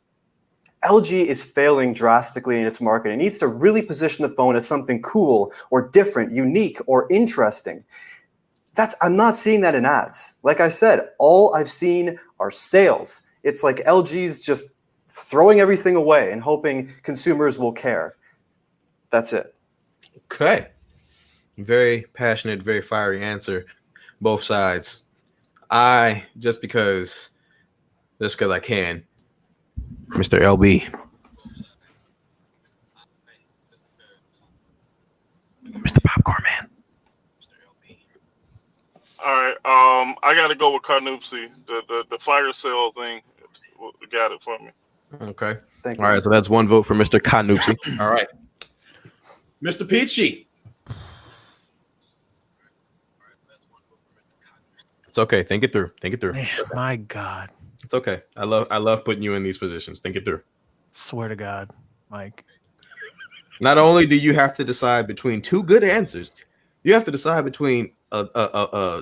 LG is failing drastically in its marketing. It needs to really position the phone as something cool or different, unique or interesting. I'm not seeing that in ads. Like I said, all I've seen are sales. It's like LG's just throwing everything away and hoping consumers will care. That's it. Okay. Very passionate, very fiery answer. Both sides. Just because I can. Mr. LB. Mr. Popcorn Man. All right. I got to go with Carnoustie. The fire sale thing got it for me. Okay. Thank All you. right. So that's one vote for Mr. Carnoustie. All right. Mr. Peachy. It's okay. Think it through. Think it through. Man, my God. It's okay. I love putting you in these positions. Think it through. Swear to God, Mike. Not only do you have to decide between two good answers, you have to decide between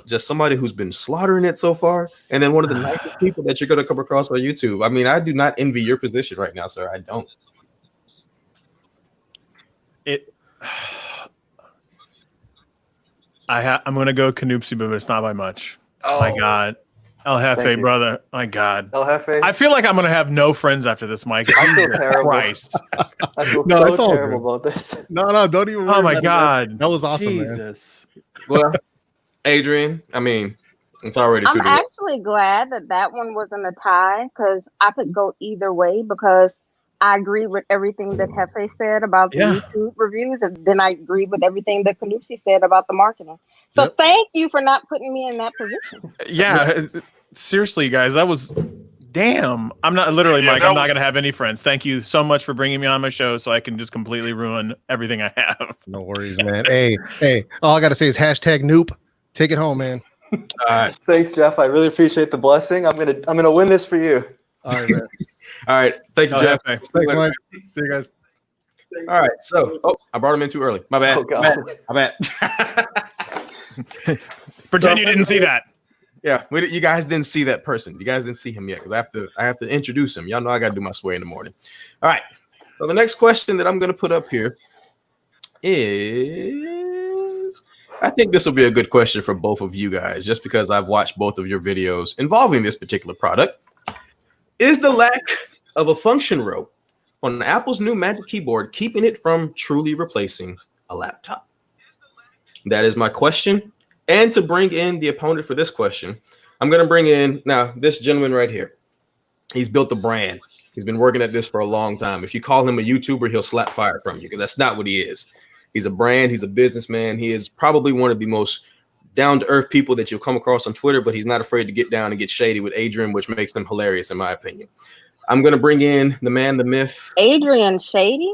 just somebody who's been slaughtering it so far, and then one of the nicest people that you're going to come across on YouTube. I mean, I do not envy your position right now, sir. I don't. I'm going to go Canupsi, but it's not by much. Oh. My God. El Thank Jefe, you. brother. My God. El Jefe. I feel like I'm going to have no friends after this, Mike. I feel Jesus terrible. Christ. I feel No, so it's all terrible good. about this. No, don't even. Oh worry my about it, man. God. That was awesome, man. Jesus. Well, Adrian, I mean, it's already I'm 2-1. actually glad that one wasn't a tie because I could go either way because I agree with everything that Hefe said about the YouTube reviews, and then I agree with everything that Canupsi said about the marketing. So thank you for not putting me in that position. Yeah. Seriously, guys, that was damn. I'm not literally, Mike. I'm not going to have any friends. Thank you so much for bringing me on my show so I can just completely ruin everything I have. No worries, man. Hey, all I got to say is hashtag Noop. Take it home, man. All right. Thanks, Jeff. I really appreciate the blessing. I'm gonna win this for you. All right, man. All right. Thank you, El Jeff. Jefe. Thanks, Mike. See you guys. All right. So, I brought him in too early. My bad. Oh, God. My bad. Pretend you didn't see that. Yeah, you guys didn't see that person. You guys didn't see him yet because I have to introduce him. Y'all know I got to do my sway in the morning. All right. So the next question that I'm going to put up here is, I think this will be a good question for both of you guys, just because I've watched both of your videos involving this particular product. Is the lack of a function row on Apple's new Magic Keyboard keeping it from truly replacing a laptop? That is my question. And to bring in the opponent for this question, I'm going to bring in now this gentleman right here. He's built a brand. He's been working at this for a long time. If you call him a YouTuber, he'll slap fire from you because that's not what he is. He's a brand. He's a businessman. He is probably one of the most down-to-earth people that you'll come across on Twitter, but he's not afraid to get down and get shady with Adrian, which makes him hilarious in my opinion. I'm going to bring in the man, the myth. Adrian Shady?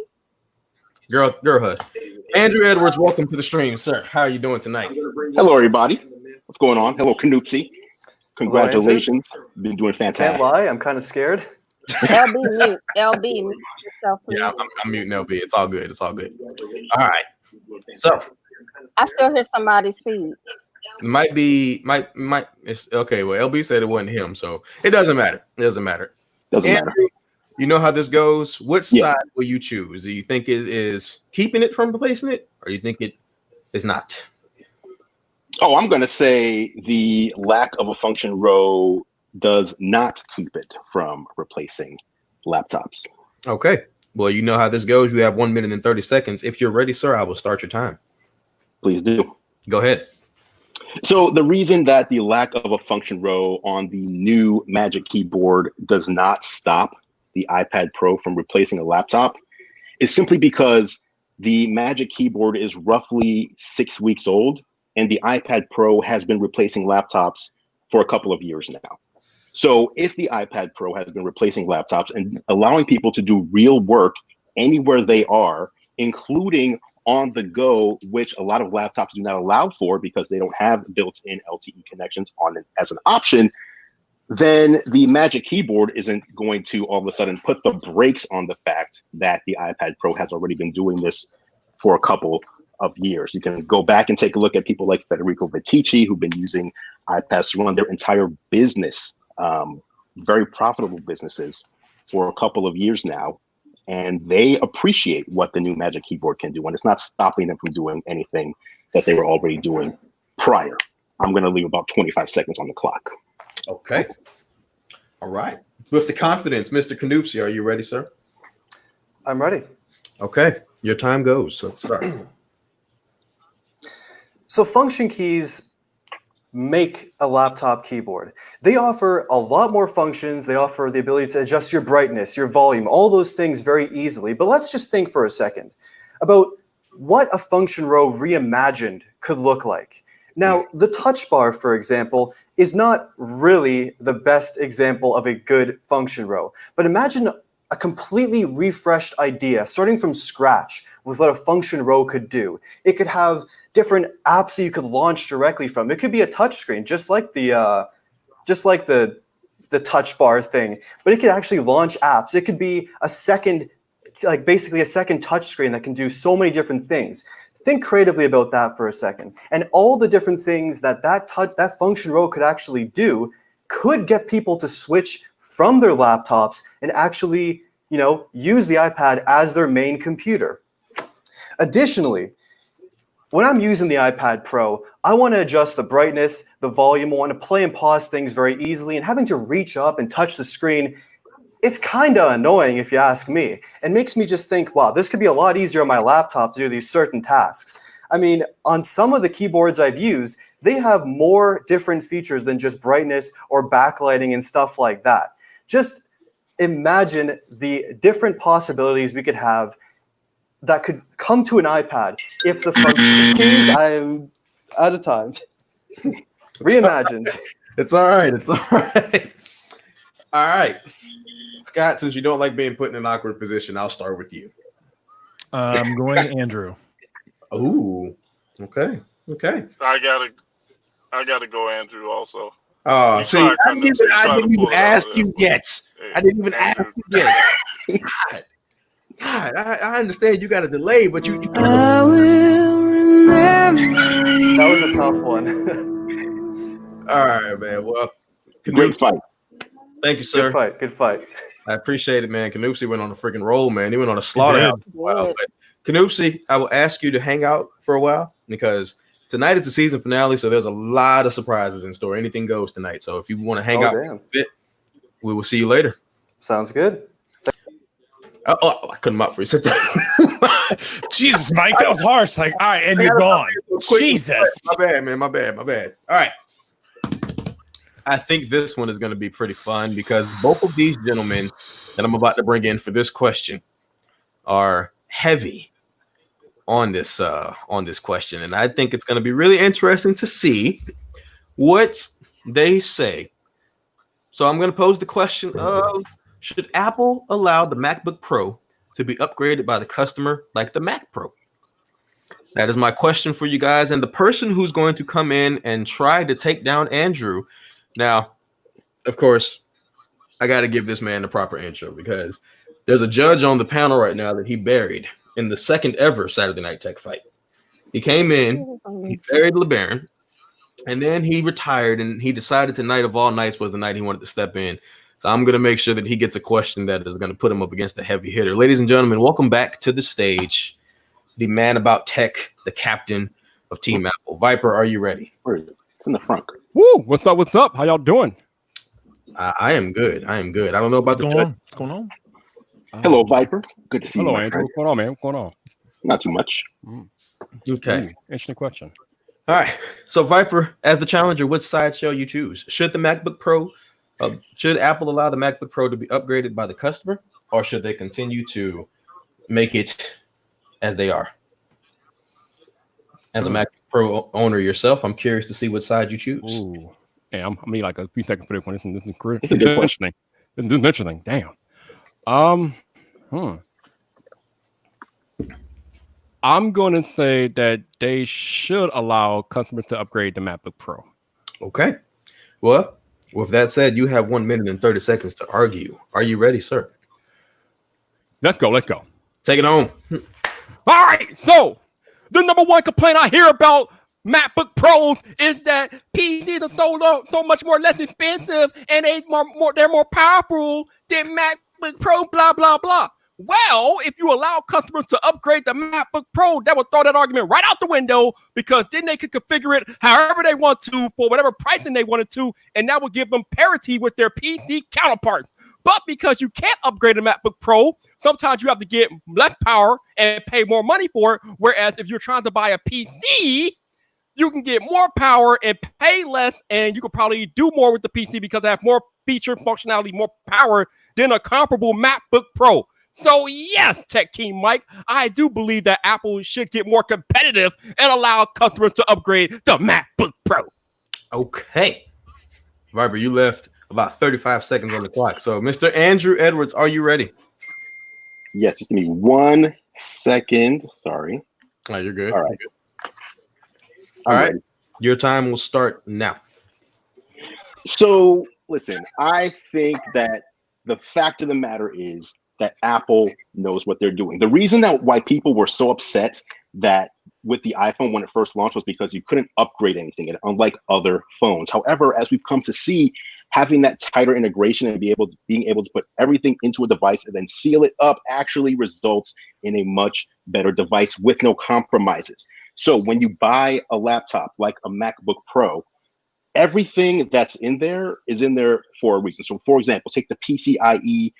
Girl hush. Andrew Edwards, welcome to the stream, sir. How are you doing tonight? Hello, everybody. What's going on? Hello, Canupsi. Congratulations. Been doing fantastic. Can't lie, I'm kind of scared. LB, mute. LB, mute yourself, please. Yeah, I'm muting LB. It's all good. It's all good. All right. So I still hear somebody's feed. it might be it's okay. Well, LB said it wasn't him, so it doesn't matter. It doesn't matter. Doesn't matter. You know how this goes. What side will you choose? Do you think it is keeping it from replacing it, or do you think it is not? Oh, I'm going to say the lack of a function row does not keep it from replacing laptops. Okay. Well, you know how this goes. You have 1 minute and 30 seconds. If you're ready, sir, I will start your time. Please do. Go ahead. So the reason that the lack of a function row on the new Magic Keyboard does not stop the iPad Pro from replacing a laptop is simply because the Magic Keyboard is roughly 6 weeks old, and the iPad Pro has been replacing laptops for a couple of years now. So if the iPad Pro has been replacing laptops and allowing people to do real work anywhere they are, including on the go, which a lot of laptops do not allow for because they don't have built-in LTE connections on it as an option, then the Magic Keyboard isn't going to all of a sudden put the brakes on the fact that the iPad Pro has already been doing this for a couple of years. You can go back and take a look at people like Federico Viticci, who've been using iPads to run their entire business, very profitable businesses, for a couple of years now. And they appreciate what the new Magic Keyboard can do, and it's not stopping them from doing anything that they were already doing prior. I'm going to leave about 25 seconds on the clock. Okay. All right. With the confidence, Mr. Canupsi, are you ready, sir? I'm ready. Okay, your time goes. Let's start. So function keys make a laptop keyboard. They offer a lot more functions. They offer the ability to adjust your brightness, your volume, all those things very easily. But let's just think for a second about what a function row reimagined could look like. Now, the touch bar, for example, is not really the best example of a good function row. But imagine a completely refreshed idea, starting from scratch with what a function row could do. It could have different apps that you could launch directly from. It could be a touch screen, just like the touch bar thing, but it could actually launch apps. It could be a second, like basically a second touch screen that can do so many different things. Think creatively about that for a second. And all the different things that function row could actually do could get people to switch from their laptops and actually, use the iPad as their main computer. Additionally, when I'm using the iPad Pro, I want to adjust the brightness, the volume. I want to play and pause things very easily, and having to reach up and touch the screen, it's kind of annoying if you ask me. It makes me just think, wow, this could be a lot easier on my laptop to do these certain tasks. I mean, on some of the keyboards I've used, they have more different features than just brightness or backlighting and stuff like that. Just imagine the different possibilities we could have that could come to an iPad if the function keys, I'm out of time. Reimagined. It's all right. It's all right. All right. Scott, since you don't like being put in an awkward position, I'll start with you. I'm going Andrew. Ooh. Okay. I gotta go Andrew also. Oh, see, I didn't even ask you yet. I didn't even ask you yet. God, I understand you got a delay, but you I will remember. That was a tough one. All right, man. Well, Great fight. Thank you, sir. Good fight. I appreciate it, man. Canupsi went on a freaking roll, man. He went on a slaughterhouse. Wow. Canupsi, I will ask you to hang out for a while because tonight is the season finale, so there's a lot of surprises in store. Anything goes tonight. So if you want to hang out a bit, we will see you later. Sounds good. Oh, I cut him out for you. Sit down. Jesus, Mike, that was harsh. Like, all right, and you're gone. Jesus. My bad, man. My bad. All right. I think this one is going to be pretty fun because both of these gentlemen that I'm about to bring in for this question are heavy on this question, and I think it's going to be really interesting to see what they say. So I'm going to pose the question of: should Apple allow the MacBook Pro to be upgraded by the customer like the Mac Pro? That is my question for you guys, and the person who's going to come in and try to take down Andrew. Now, of course, I got to give this man the proper intro because there's a judge on the panel right now that he buried in the second ever Saturday Night Tech Fight. He came in, he buried LeBaron, and then he retired, and he decided tonight of all nights was the night he wanted to step in. So I'm going to make sure that he gets a question that is going to put him up against a heavy hitter. Ladies and gentlemen, welcome back to the stage, the man about tech, the captain of Team Apple. Viper, are you ready? Where is it? It's in the front. Woo! What's up? What's up? How y'all doing? I am good. I don't know about What's going on? Hello, Viper. Good to see you. Hello, Andrew. What's going on, man? What's going on? Not too much. Okay. Interesting question. All right. So, Viper, as the challenger, which side shall you choose? Should the MacBook Pro, should Apple allow the MacBook Pro to be upgraded by the customer, or should they continue to make it as they are? As a MacBook Pro owner yourself, I'm curious to see what side you choose. Ooh. Yeah, I mean, like a few seconds for this one. This is It's a good question. This is interesting. Damn. I'm going to say that they should allow customers to upgrade the MacBook Pro. Okay. Well, with that said, you have 1 minute and 30 seconds to argue. Are you ready, sir? Let's go. Take it on. All right. So the number one complaint I hear about MacBook Pros is that PCs are so much more less expensive and they're more powerful than MacBook Pro, blah, blah, blah. Well, if you allow customers to upgrade the MacBook Pro, that would throw that argument right out the window because then they could configure it however they want to for whatever pricing they wanted to, and that would give them parity with their PC counterparts. But because you can't upgrade a MacBook Pro, sometimes you have to get less power and pay more money for it. Whereas if you're trying to buy a PC, you can get more power and pay less, and you can probably do more with the PC because it has more feature functionality, more power than a comparable MacBook Pro. So yes, Tech Team Mike, I do believe that Apple should get more competitive and allow customers to upgrade the MacBook Pro. Okay. Viper, you left about 35 seconds on the clock. So, Mr. Andrew Edwards, are you ready? Yes, just give me 1 second. Sorry. Oh, you're good. All right. All right. Your time will start now. So, listen, I think that the fact of the matter is that Apple knows what they're doing. The reason that why people were so upset that with the iPhone when it first launched was because you couldn't upgrade anything, unlike other phones. However, as we've come to see, having that tighter integration and being able to put everything into a device and then seal it up actually results in a much better device with no compromises. So when you buy a laptop like a MacBook Pro, everything that's in there is in there for a reason. So for example, take the PCIe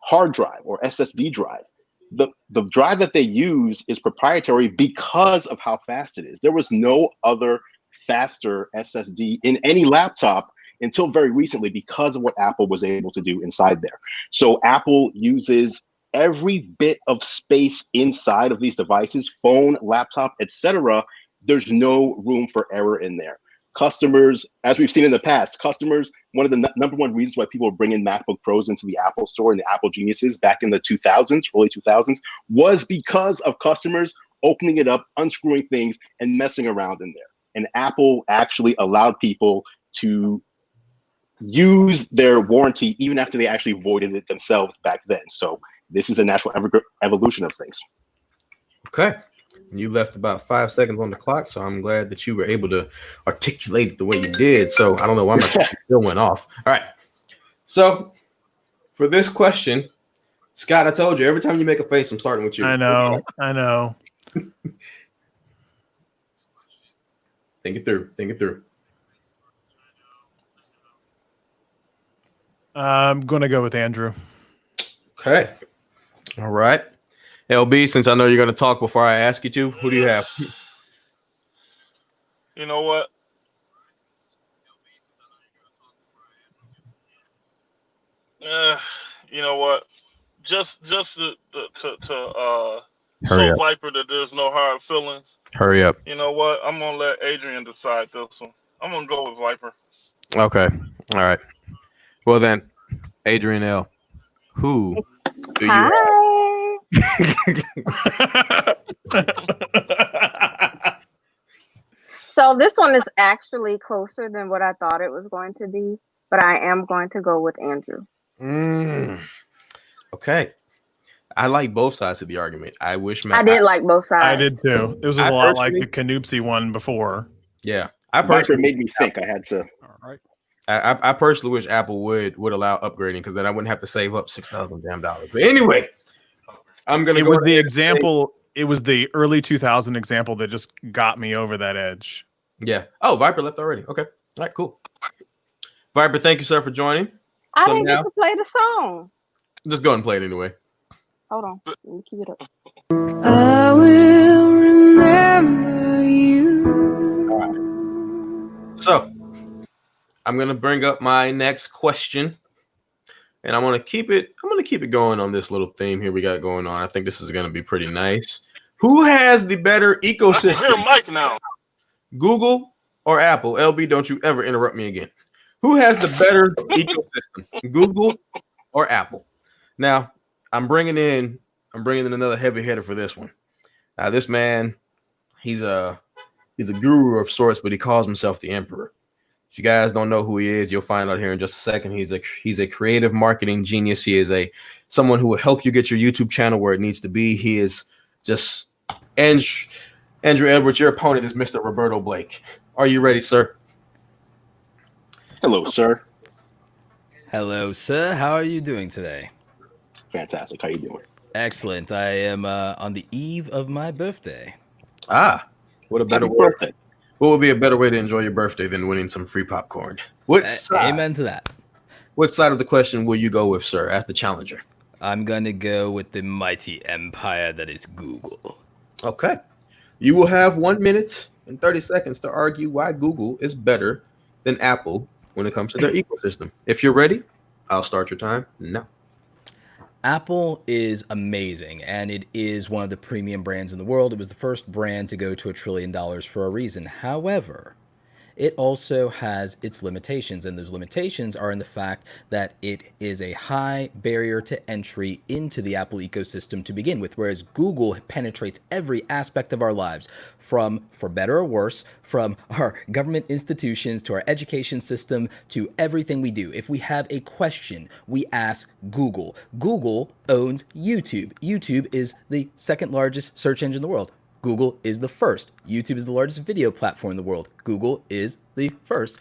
hard drive or SSD drive. The drive that they use is proprietary because of how fast it is. There was no other faster SSD in any laptop until very recently because of what Apple was able to do inside there. So Apple uses every bit of space inside of these devices, phone, laptop, etc. There's no room for error in there. Customers, as we've seen in the past, one of the number one reasons why people were bringing MacBook Pros into the Apple Store and the Apple Geniuses back in the 2000s, early 2000s, was because of customers opening it up, unscrewing things, and messing around in there. And Apple actually allowed people to use their warranty even after they actually voided it themselves back then. So this is a natural evolution of things. Okay. You left about 5 seconds on the clock, so I'm glad that you were able to articulate it the way you did. So I don't know why my clock still went off. All right. So for this question, Scott, I told you every time you make a face, I'm starting with you. I know. Think it through. I'm going to go with Andrew. Okay. All right. LB, since I know you're going to talk before I ask you to, who do you have? You know what? You know what? Just to show Viper that there's no hard feelings. Hurry up. You know what? I'm gonna let Adrian decide this one. I'm gonna go with Viper. Okay. All right. Well then, Adrian L. Who do you have? So this one is actually closer than what I thought it was going to be, but I am going to go with Andrew. Okay. I like both sides of the argument. I wish I did like both sides. I did too. It was a lot like the Canupsy one before. Yeah. Viper made me think I had to. All right. I personally wish Apple would allow upgrading because then I wouldn't have to save up $6,000 damn dollars. But anyway, I'm gonna. It was the example. It was the early 2000 example that just got me over that edge. Yeah. Oh, Viper left already. Okay. All right. Cool. Viper, thank you, sir, for joining. I didn't get to play the song. Just go ahead and play it anyway. Hold on. Let me keep it up. I will remember you. All right. So I'm gonna bring up my next question, and I'm gonna keep it going on this little theme here we got going on. I think this is gonna be pretty nice. Who has the better ecosystem? I hear Mike now. Google or Apple? LB, don't you ever interrupt me again. Who has the better ecosystem? Google or Apple? Now, I'm bringing in another heavy hitter for this one. Now, this man, he's a guru of sorts, but he calls himself the emperor. If you guys don't know who he is, you'll find out here in just a second. He's a creative marketing genius. He is someone who will help you get your YouTube channel where it needs to be. He is just Andrew Edwards. Your opponent is Mr. Roberto Blake. Are you ready, sir? Hello, sir. Hello, sir. How are you doing today? Fantastic. How you doing? Excellent. I am on the eve of my birthday. Ah, what a better way. What would be a better way to enjoy your birthday than winning some free popcorn? What side? Amen to that. What side of the question will you go with, sir, as the challenger? I'm going to go with the mighty empire that is Google. Okay. You will have 1 minute and 30 seconds to argue why Google is better than Apple when it comes to their ecosystem. If you're ready, I'll start your time now. Apple is amazing, and it is one of the premium brands in the world. It was the first brand to go to $1 trillion for a reason. However, it also has its limitations, and those limitations are in the fact that it is a high barrier to entry into the Apple ecosystem to begin with, whereas Google penetrates every aspect of our lives, from, for better or worse, from our government institutions to our education system to everything we do. If we have a question, we ask Google. Google owns YouTube. YouTube is the second largest search engine in the world. Google is the first. YouTube is the largest video platform in the world. Google is the first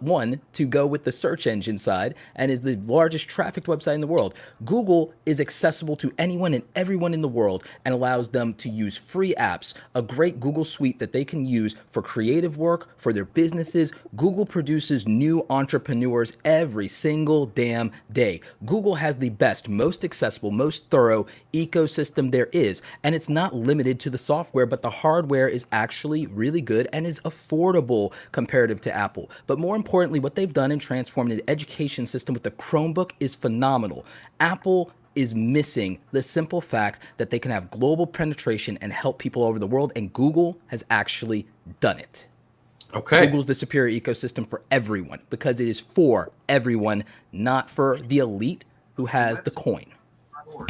one to go with the search engine side and is the largest trafficked website in the world. Google is accessible to anyone and everyone in the world and allows them to use free apps, a great Google suite that they can use for creative work, for their businesses. Google produces new entrepreneurs every single damn day. Google has the best, most accessible, most thorough ecosystem there is. And it's not limited to the software, but the hardware is actually really good and is affordable comparative to Apple. But more importantly, what they've done in transforming the education system with the Chromebook is phenomenal. Apple is missing the simple fact that they can have global penetration and help people all over the world, and Google has actually done it. Okay. Google's the superior ecosystem for everyone because it is for everyone, not for the elite who has the coin. All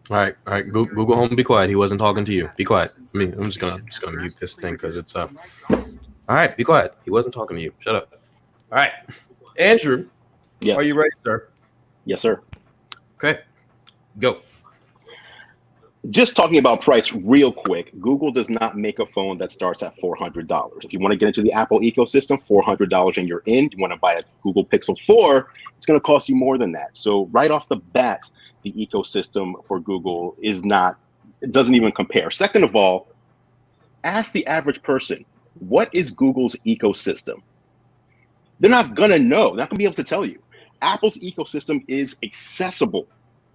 right. Google Home, be quiet. He wasn't talking to you. Be quiet. I'm just gonna mute this thing because it's up. All right, be quiet. He wasn't talking to you. Shut up. All right, Andrew. Yes. Are you ready, sir? Yes, sir. Okay, go. Just talking about price real quick, Google does not make a phone that starts at $400. If you want to get into the Apple ecosystem, $400 and you're in. You want to buy a Google Pixel 4, it's going to cost you more than that. So right off the bat, the ecosystem for Google is not, it doesn't even compare. Second of all, ask the average person, what is Google's ecosystem? They're not going to know. They're not going to be able to tell you. Apple's ecosystem is accessible.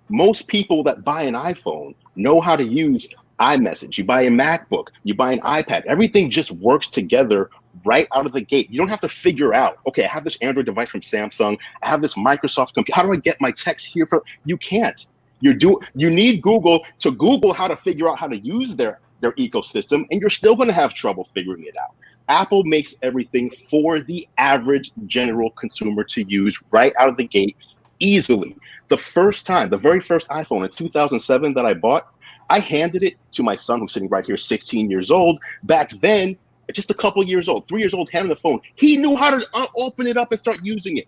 Most people that buy an iPhone know how to use iMessage. You buy a MacBook, you buy an iPad. Everything just works together right out of the gate. You don't have to figure out, okay, I have this Android device from Samsung. I have this Microsoft computer. How do I get my text here? You can't. You need Google to Google how to figure out how to use their ecosystem, and you're still going to have trouble figuring it out. Apple makes everything for the average general consumer to use right out of the gate easily. The very first iPhone in 2007 that I bought, I handed it to my son, who's sitting right here, 16 years old. Back then, just a couple years old, 3 years old, handed the phone. He knew how to open it up and start using it.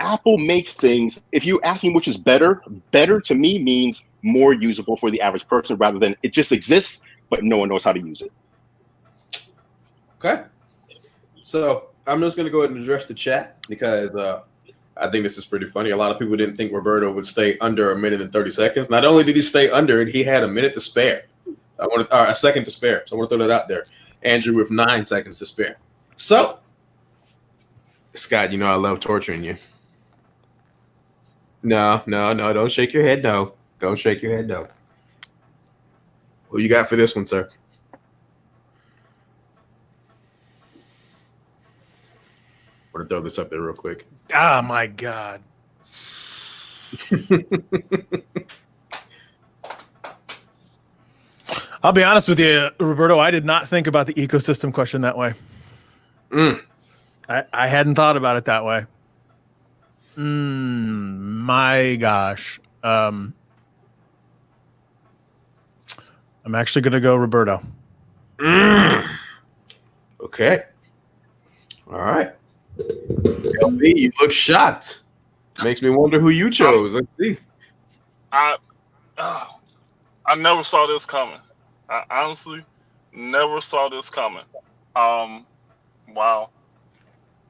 Apple makes things, if you ask me which is better to me means more usable for the average person rather than it just exists, but no one knows how to use it. Okay. So I'm just going to go ahead and address the chat because I think this is pretty funny. A lot of people didn't think Roberto would stay under 1 minute and 30 seconds. Not only did he stay under it, he had a minute to spare. A second to spare. So I want to throw that out there. Andrew with 9 seconds to spare. So, Scott, you know I love torturing you. No, don't shake your head. No, don't shake your head. No. What you got for this one, sir? I'm gonna throw this up there real quick. Ah, my God. I'll be honest with you, Roberto. I did not think about the ecosystem question that way. I hadn't thought about it that way. My gosh. I'm actually going to go Roberto. Okay. All right. LB, you look shocked. Makes me wonder who you chose. Let's see. I never saw this coming. I honestly never saw this coming. Wow.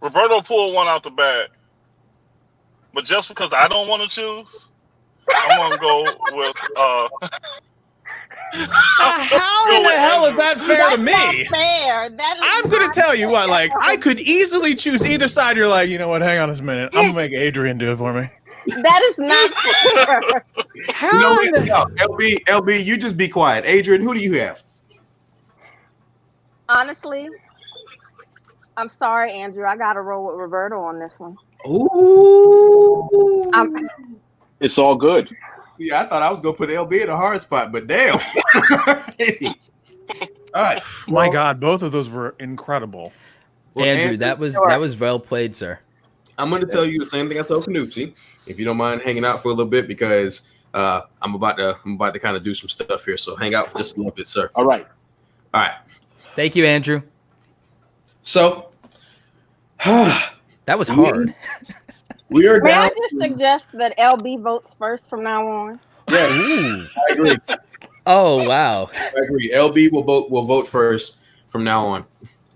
Roberto pulled one out the bag. But just because I don't want to choose, I'm going to go with How in the hell is that fair to That's me? not fair. That is I'm gonna not tell you what, like, fair. I could easily choose either side. You're like, you know what? Hang on a minute. I'm gonna make Adrian do it for me. That is not fair. How? You know what? No, LB, you just be quiet. Adrian, who do you have? Honestly, I'm sorry, Andrew. I gotta roll with Roberto on this one. Ooh. It's all good. Yeah, I thought I was gonna put LB in a hard spot, but damn. All right. My God, both of those were incredible. Well, Andrew, that was well played, sir. I'm going to tell you the same thing I told Canuzzi, if you don't mind hanging out for a little bit, because I'm about to kind of do some stuff here. So hang out for just a little bit, sir. All right. All right. Thank you, Andrew. So that was hard. We are May I down. just suggest that LB votes first from now on? Yes, I agree. Oh wow. I agree. LB will vote first from now on,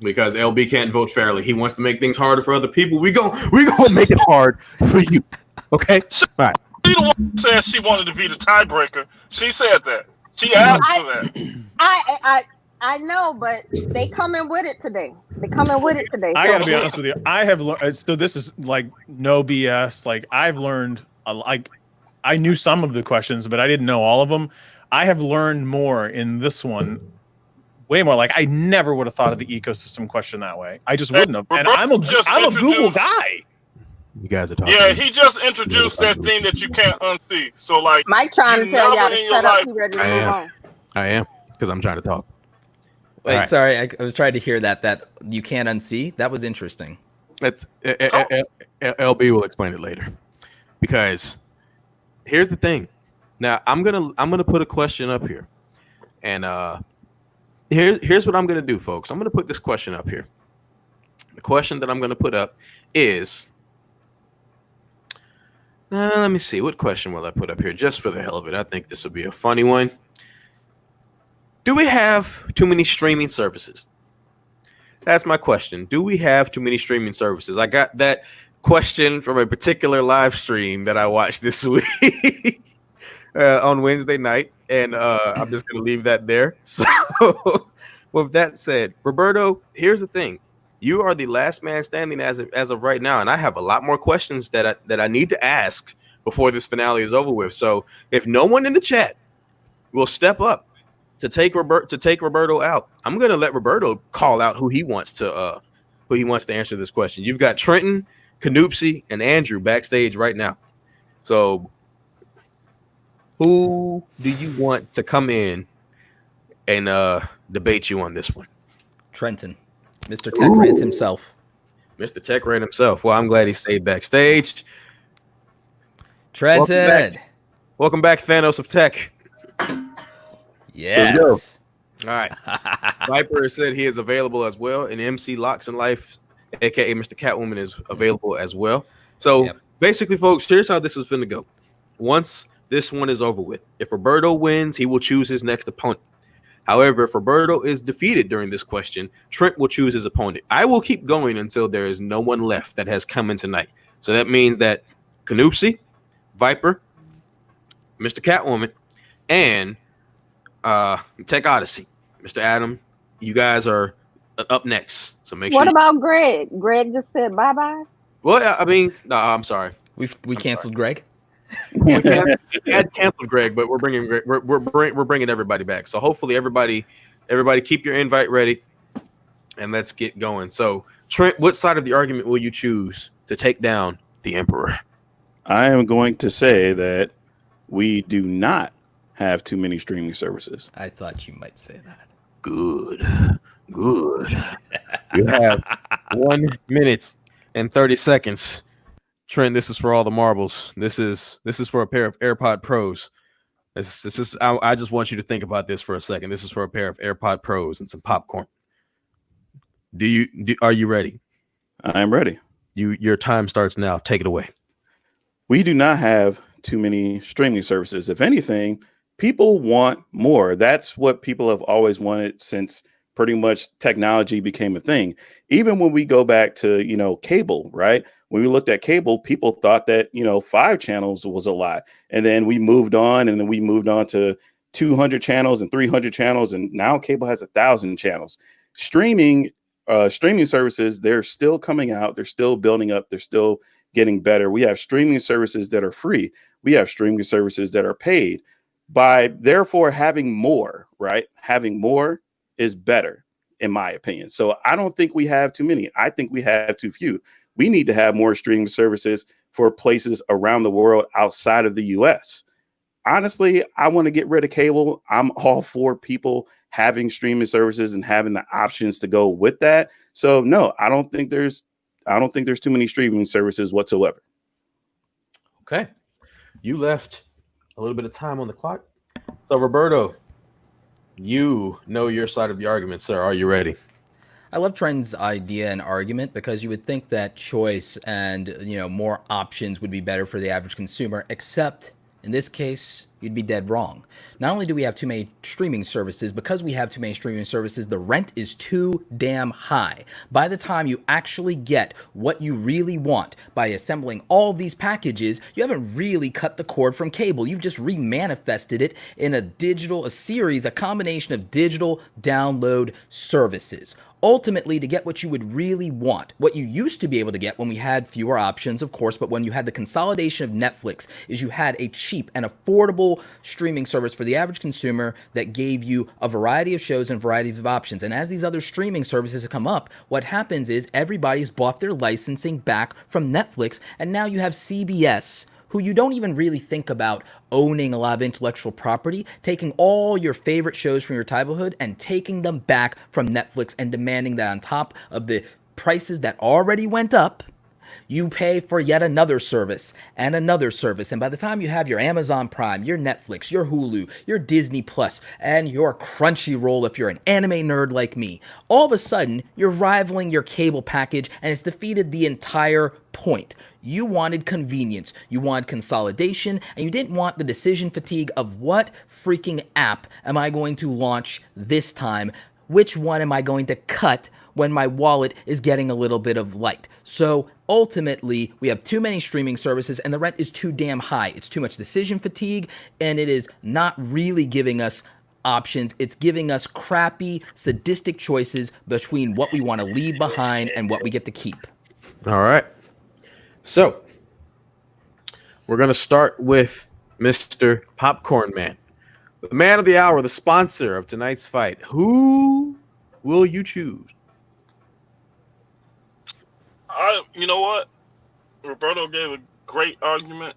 because LB can't vote fairly. He wants to make things harder for other people. We gonna make it hard for you. Okay. All right. She the one who said she wanted to be the tiebreaker. She said that. She asked for that. I know, but they coming with it today. They coming with it today. I gotta be honest with you. I have learned. So this is like no BS. Like I've learned. Like I knew some of the questions, but I didn't know all of them. I have learned more in this one. Way more. Like I never would have thought of the ecosystem question that way. I just wouldn't have. And I'm a Google guy. You guys are talking. Yeah, he just introduced that thing that you can't unsee. So like, Mike trying to tell y'all never to in your shut up. life- He ready to move on. I am, because I'm trying to talk. Wait, All right. sorry, I was trying to hear that you can't unsee. That was interesting. That's LB will explain it later, because here's the thing. Now I'm gonna put a question up here, and here's what I'm gonna do, folks. I'm gonna put this question up here. The question that I'm gonna put up is, let me see, what question will I put up here just for the hell of it? I think this will be a funny one. Do we have too many streaming services? That's my question. Do we have too many streaming services? I got that question from a particular live stream that I watched this week on Wednesday night, and I'm just going to leave that there. So with that said, Roberto, here's the thing. You are the last man standing as of right now, and I have a lot more questions that I need to ask before this finale is over with. So if no one in the chat will step up to take Roberto out, I'm gonna let Roberto call out who he wants to answer this question. You've got Trenton, Canupsi, and Andrew backstage right now. So who do you want to come in and debate you on this one? Trenton, Mr. Tech Rant himself. Mr. Tech Rant himself. Well, I'm glad he stayed backstage. Trenton. Welcome back, Thanos of Tech. Yes. Let's go. All right. Viper said he is available as well, and MC Locks in Life, aka Mr. Catwoman, is available as well. So basically, folks, here's how this is going to go. Once this one is over with, if Roberto wins, he will choose his next opponent. However, if Roberto is defeated during this question, Trent will choose his opponent. I will keep going until there is no one left that has come in tonight. So that means that Canupsi, Viper, Mr. Catwoman, and Tech Odyssey, Mr. Adam, you guys are up next. So make sure. What about Greg? Greg just said bye bye. Well, I mean, no, I'm sorry. We canceled Greg. We had canceled Greg, but we're bringing Greg, we're bringing everybody back. So hopefully everybody keep your invite ready, and let's get going. So Trent, what side of the argument will you choose to take down the Emperor? I am going to say that we do not have too many streaming services. I thought you might say that. Good. You have 1 minute and 30 seconds. Trent, this is for all the marbles. This is for a pair of AirPod Pros. This is. I just want you to think about this for a second. This is for a pair of AirPod Pros and some popcorn. Are you ready? I am ready. Your time starts now. Take it away. We do not have too many streaming services. If anything, people want more. That's what people have always wanted since pretty much technology became a thing. Even when we go back to, cable, right? When we looked at cable, people thought that, 5 channels was a lot. And then we moved on to 200 channels and 300 channels, and now cable has 1,000 channels. Streaming services, they're still coming out, they're still building up, they're still getting better. We have streaming services that are free. We have streaming services that are paid. By therefore having more, right? Having more is better, in my opinion. So I don't think we have too many. I think we have too few. We need to have more streaming services for places around the world outside of the US. Honestly, I want to get rid of cable. I'm all for people having streaming services and having the options to go with that. So no, I don't think there's too many streaming services whatsoever. Okay. You left a little bit of time on the clock. So Roberto, you know your side of the argument, sir. Are you ready? I love Trent's idea and argument because you would think that choice and more options would be better for the average consumer, except in this case, you'd be dead wrong. Not only do we have too many streaming services, because we have too many streaming services, the rent is too damn high. By the time you actually get what you really want by assembling all these packages, you haven't really cut the cord from cable. You've just remanifested it in a combination of digital download services. Ultimately, to get what you would really want, what you used to be able to get when we had fewer options, of course, but when you had the consolidation of Netflix, is you had a cheap and affordable streaming service for the average consumer that gave you a variety of shows and variety of options. And as these other streaming services have come up, what happens is everybody's bought their licensing back from Netflix, and now you have CBS, who you don't even really think about owning a lot of intellectual property, taking all your favorite shows from your childhood and taking them back from Netflix and demanding that on top of the prices that already went up, you pay for yet another service and another service. And by the time you have your Amazon Prime, your Netflix, your Hulu, your Disney Plus, and your Crunchyroll, if you're an anime nerd like me, all of a sudden you're rivaling your cable package, and it's defeated the entire point. You wanted convenience, you wanted consolidation, and you didn't want the decision fatigue of what freaking app am I going to launch this time? Which one am I going to cut when my wallet is getting a little bit of light? So ultimately, we have too many streaming services and the rent is too damn high. It's too much decision fatigue, and it is not really giving us options. It's giving us crappy, sadistic choices between what we want to leave behind and what we get to keep. All right. So we're going to start with Mr. Popcorn Man, the man of the hour, the sponsor of tonight's fight. Who will you choose? You know what? Roberto gave a great argument,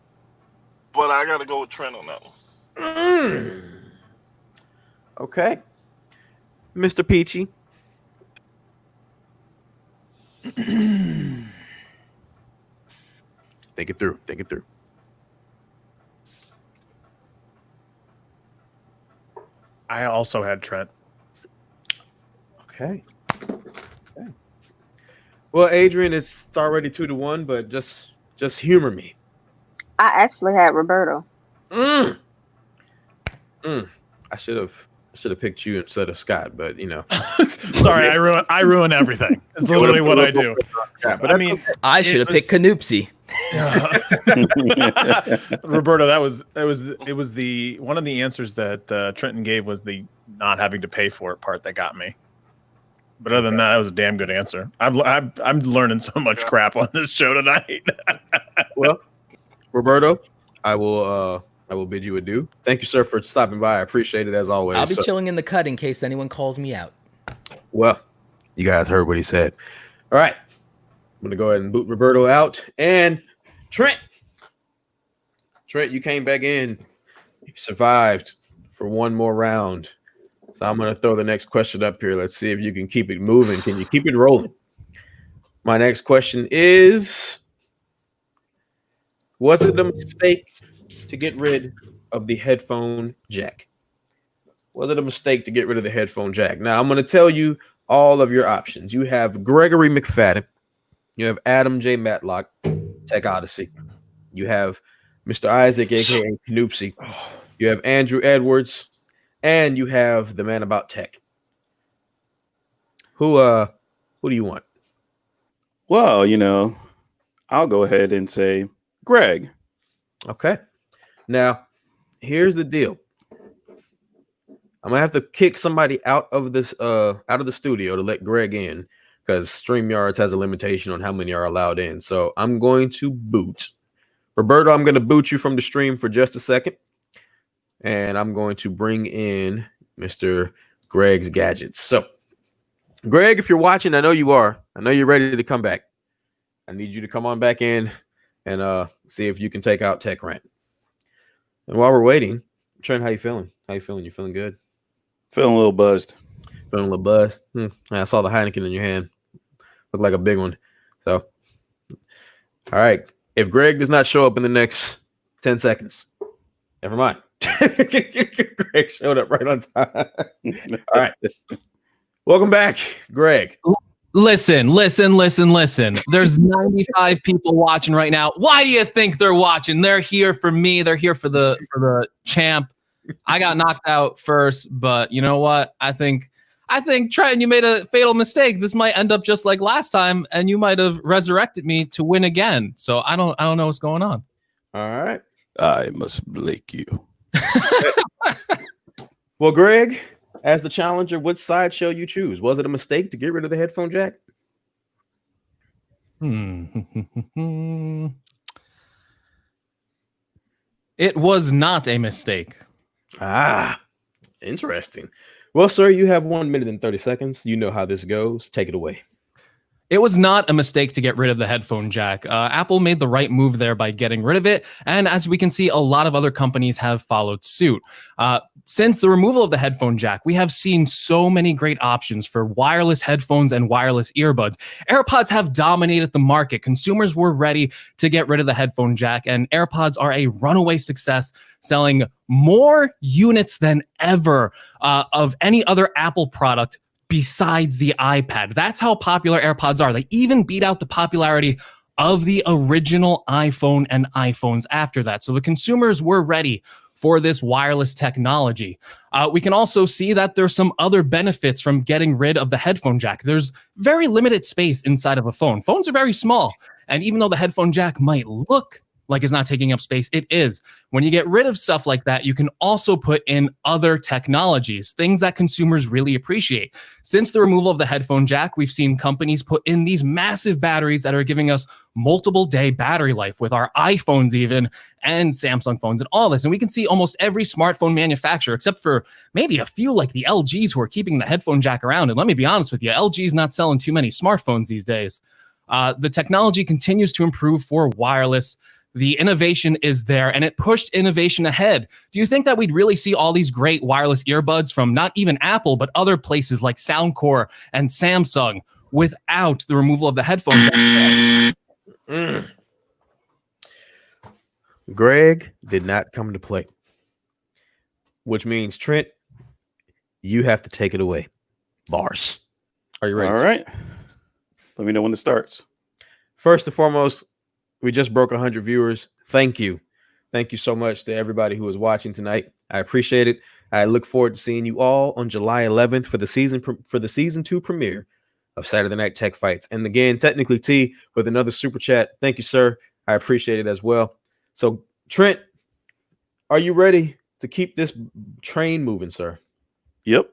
but I got to go with Trent on that one. Okay. Mr. Peachy. Think it through. Think it through. I also had Trent. Okay. Well, Adrian, it's already 2-1, but just humor me. I actually had Roberto. I should have picked you instead of Scott, but Sorry, I ruin everything. It's literally what I do. But I mean, I should have picked Canoopsy. Roberto, it was the one of the answers that Trenton gave was the not having to pay for it part that got me. But other than that, it was a damn good answer. I'm learning so much crap on this show tonight. Well, Roberto, I will bid you adieu. Thank you, sir, for stopping by. I appreciate it as always. I'll be chilling in the cut in case anyone calls me out. Well, you guys heard what he said. All right. I'm going to go ahead and boot Roberto out. And Trent, you came back in. You survived for one more round. So I'm going to throw the next question up here. Let's see if you can keep it moving. Can you keep it rolling? My next question is, was it a mistake to get rid of the headphone jack? Was it a mistake to get rid of the headphone jack? Now, I'm going to tell you all of your options. You have Gregory McFadden. You have Adam J. Matlock, Tech Odyssey. You have Mr. Isaac, a.k.a. Canoopsy. You have Andrew Edwards. And you have the man about tech. Who do you want? Well, I'll go ahead and say Greg. Okay. Now, here's the deal. I'm gonna have to kick somebody out of this out of the studio to let Greg in, because StreamYards has a limitation on how many are allowed in. So I'm going to boot Roberto. I'm going to boot you from the stream for just a second, and I'm going to bring in Mr. Greg's Gadgets. So, Greg, if you're watching, I know you are. I know you're ready to come back. I need you to come on back in and see if you can take out Tech Rant. And while we're waiting, Trent, how you feeling? How you feeling? You feeling good? Feeling a little buzzed. Feeling a little buzzed. I saw the Heineken in your hand. Looked like a big one. So, all right. If Greg does not show up in the next 10 seconds, never mind. Greg showed up right on time. All right. Welcome back, Greg. Listen. There's 95 people watching right now. Why do you think they're watching? They're here for me. They're here for the champ. I got knocked out first, but you know what? I think Trent, you made a fatal mistake. This might end up just like last time, and you might have resurrected me to win again. So I don't know what's going on. All right. I must blake you. Well, Greg, as the challenger, what side shall you choose? Was it a mistake to get rid of the headphone jack? It was not a mistake. Ah, interesting. Well, sir, you have 1 minute and 30 seconds. You know how this goes. Take it away. It was not a mistake to get rid of the headphone jack. Apple made the right move there by getting rid of it. And as we can see, a lot of other companies have followed suit. Since the removal of the headphone jack, we have seen so many great options for wireless headphones and wireless earbuds. AirPods have dominated the market. Consumers were ready to get rid of the headphone jack, and AirPods are a runaway success, selling more units than ever of any other Apple product besides the iPad. That's how popular AirPods are. They even beat out the popularity of the original iPhone and iPhones after that. So the consumers were ready for this wireless technology. We can also see that there's some other benefits from getting rid of the headphone jack. There's very limited space inside of a phone. Phones are very small. And even though the headphone jack might look like it's not taking up space, it is. When you get rid of stuff like that, you can also put in other technologies, things that consumers really appreciate. Since the removal of the headphone jack, we've seen companies put in these massive batteries that are giving us multiple day battery life with our iPhones even, and Samsung phones and all this. And we can see almost every smartphone manufacturer, except for maybe a few like the LGs who are keeping the headphone jack around. And let me be honest with you, LG's not selling too many smartphones these days. The technology continues to improve for wireless. The innovation is there, and it pushed innovation ahead. Do you think that we'd really see all these great wireless earbuds from not even Apple, but other places like Soundcore and Samsung without the removal of the headphone jack? Greg did not come to play, which means, Trent, you have to take it away. Bars. Are you ready? All right. Let me know when it starts. First and foremost, we just broke 100 viewers. Thank you. Thank you so much to everybody who is watching tonight. I appreciate it. I look forward to seeing you all on July 11th for the season 2 premiere of Saturday Night Tech Fights. And again, technically T with another super chat. Thank you, sir. I appreciate it as well. So, Trent, are you ready to keep this train moving, sir? Yep.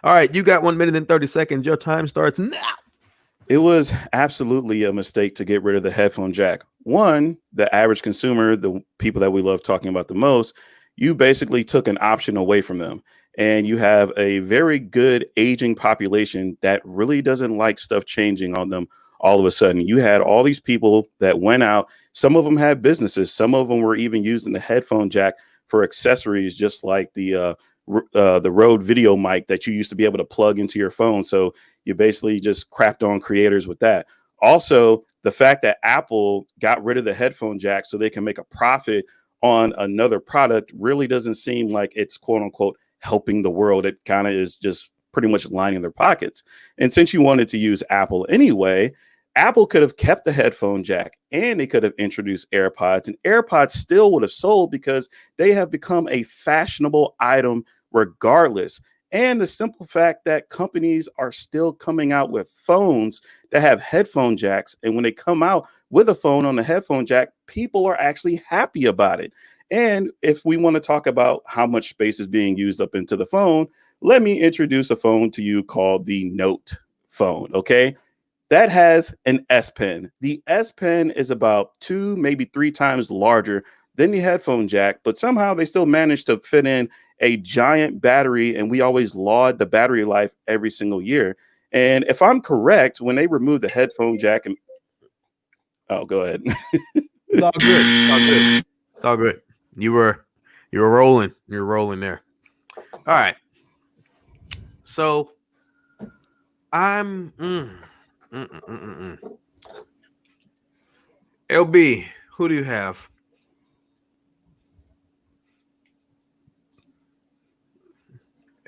All right, you got 1 minute and 30 seconds. Your time starts now. It was absolutely a mistake to get rid of the headphone jack. One, the average consumer, the people that we love talking about the most, you basically took an option away from them. And you have a very good aging population that really doesn't like stuff changing on them all of a sudden. You had all these people that went out. Some of them had businesses. Some of them were even using the headphone jack for accessories, just like the Rode video mic that you used to be able to plug into your phone. So you basically just crapped on creators with that. Also, the fact that Apple got rid of the headphone jack so they can make a profit on another product really doesn't seem like it's quote unquote helping the world. It kind of is just pretty much lining their pockets. And since you wanted to use Apple anyway, Apple could have kept the headphone jack and they could have introduced AirPods, and AirPods still would have sold because they have become a fashionable item regardless. And the simple fact that companies are still coming out with phones that have headphone jacks. And when they come out with a phone on the headphone jack, people are actually happy about it. And if we want to talk about how much space is being used up into the phone, let me introduce a phone to you called the Note phone. Okay. That has an S Pen. The S Pen is about 2, maybe 3 times larger than the headphone jack, but somehow they still managed to fit in a giant battery, and we always laud the battery life every single year. And if I'm correct, when they removed the headphone jack and go ahead. It's all good. It's all good. It's all good. You were rolling. You're rolling there. All right. So I'm LB, who do you have?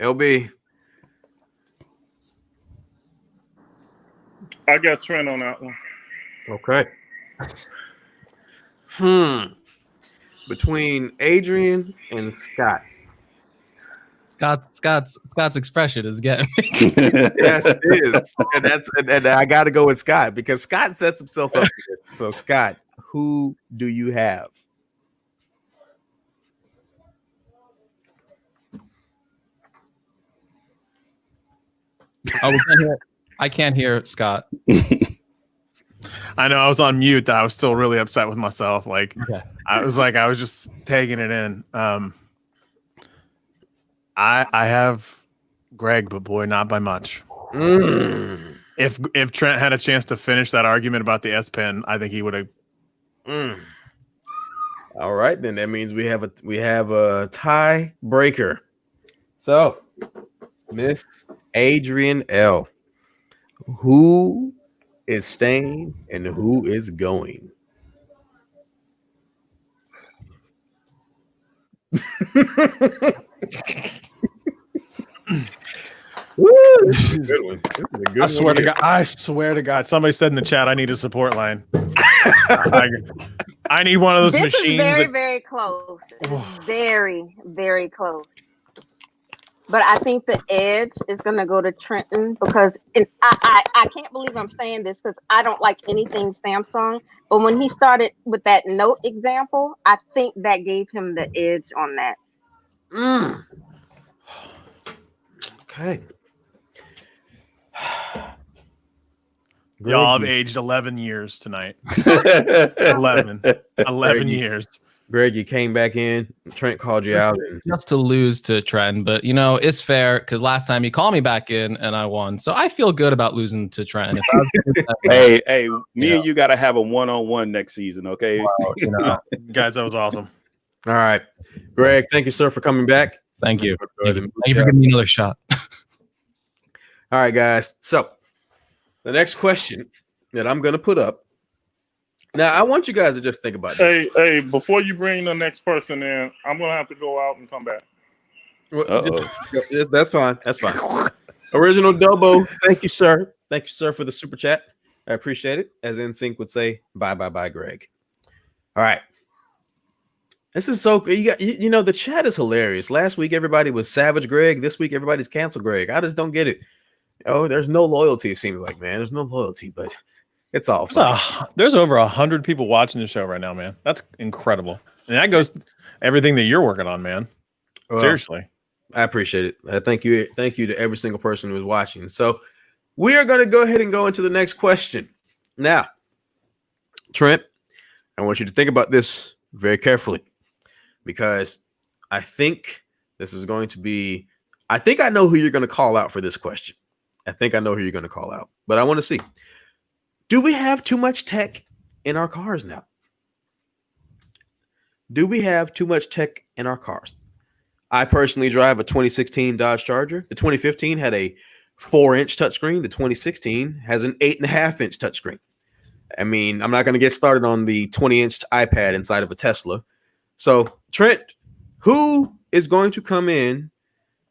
LB. I got Trent on that one. Okay. Between Adrian and Scott. Scott's expression is getting me. Yes, it is. And I got to go with Scott because Scott sets himself up for this. So, Scott, who do you have? Oh, I can't hear Scott. I know I was on mute. I was still really upset with myself. Like, okay. I was just taking it in. I have Greg, but boy, not by much. If Trent had a chance to finish that argument about the S Pen, I think he would have. All right, then that means we have a tie breaker. So, Miss Adrian L, who is staying and who is going? Woo, this is a good one. I swear to God, somebody said in the chat I need a support line. I need one of those this machines. Is very close. Very, very close. But I think the edge is going to go to Trenton because I can't believe I'm saying this because I don't like anything Samsung. But when he started with that Note example, I think that gave him the edge on that. Okay. Y'all have aged 11 years tonight. 11 years. Greg, you came back in. Trent called you out. Just to lose to Trent, but it's fair because last time you called me back in and I won, so I feel good about losing to Trent. Hey, me and you got to have a one-on-one next season, okay? Wow, guys, that was awesome. All right, Greg, thank you, sir, for coming back. Thank you. Thank you for giving me another shot. All right, guys. So the next question that I'm going to put up. Now, I want you guys to just think about this. Hey, before you bring the next person in, I'm going to have to go out and come back. That's fine. That's fine. Original Dobo, thank you, sir. Thank you, sir, for the super chat. I appreciate it. As NSYNC would say, bye, Greg. All right. This is so good. The chat is hilarious. Last week, everybody was Savage Greg. This week, everybody's canceled Greg. I just don't get it. Oh, there's no loyalty, it seems like, man. There's no loyalty, but it's all fun. There's over 100 people watching the show right now, man. That's incredible. And that goes everything that you're working on, man. Seriously. I appreciate it. Thank you. Thank you to every single person who is watching. So we are going to go ahead and go into the next question. Now, Trent, I want you to think about this very carefully because I think this is going to be, I think I know who you're going to call out for this question. I think I know who you're going to call out, but I want to see. Do we have too much tech in our cars now? Do we have too much tech in our cars? I personally drive a 2016 Dodge Charger. The 2015 had a 4-inch touchscreen. The 2016 has an 8.5-inch touchscreen. I mean, I'm not going to get started on the 20-inch iPad inside of a Tesla. So, Trent, who is going to come in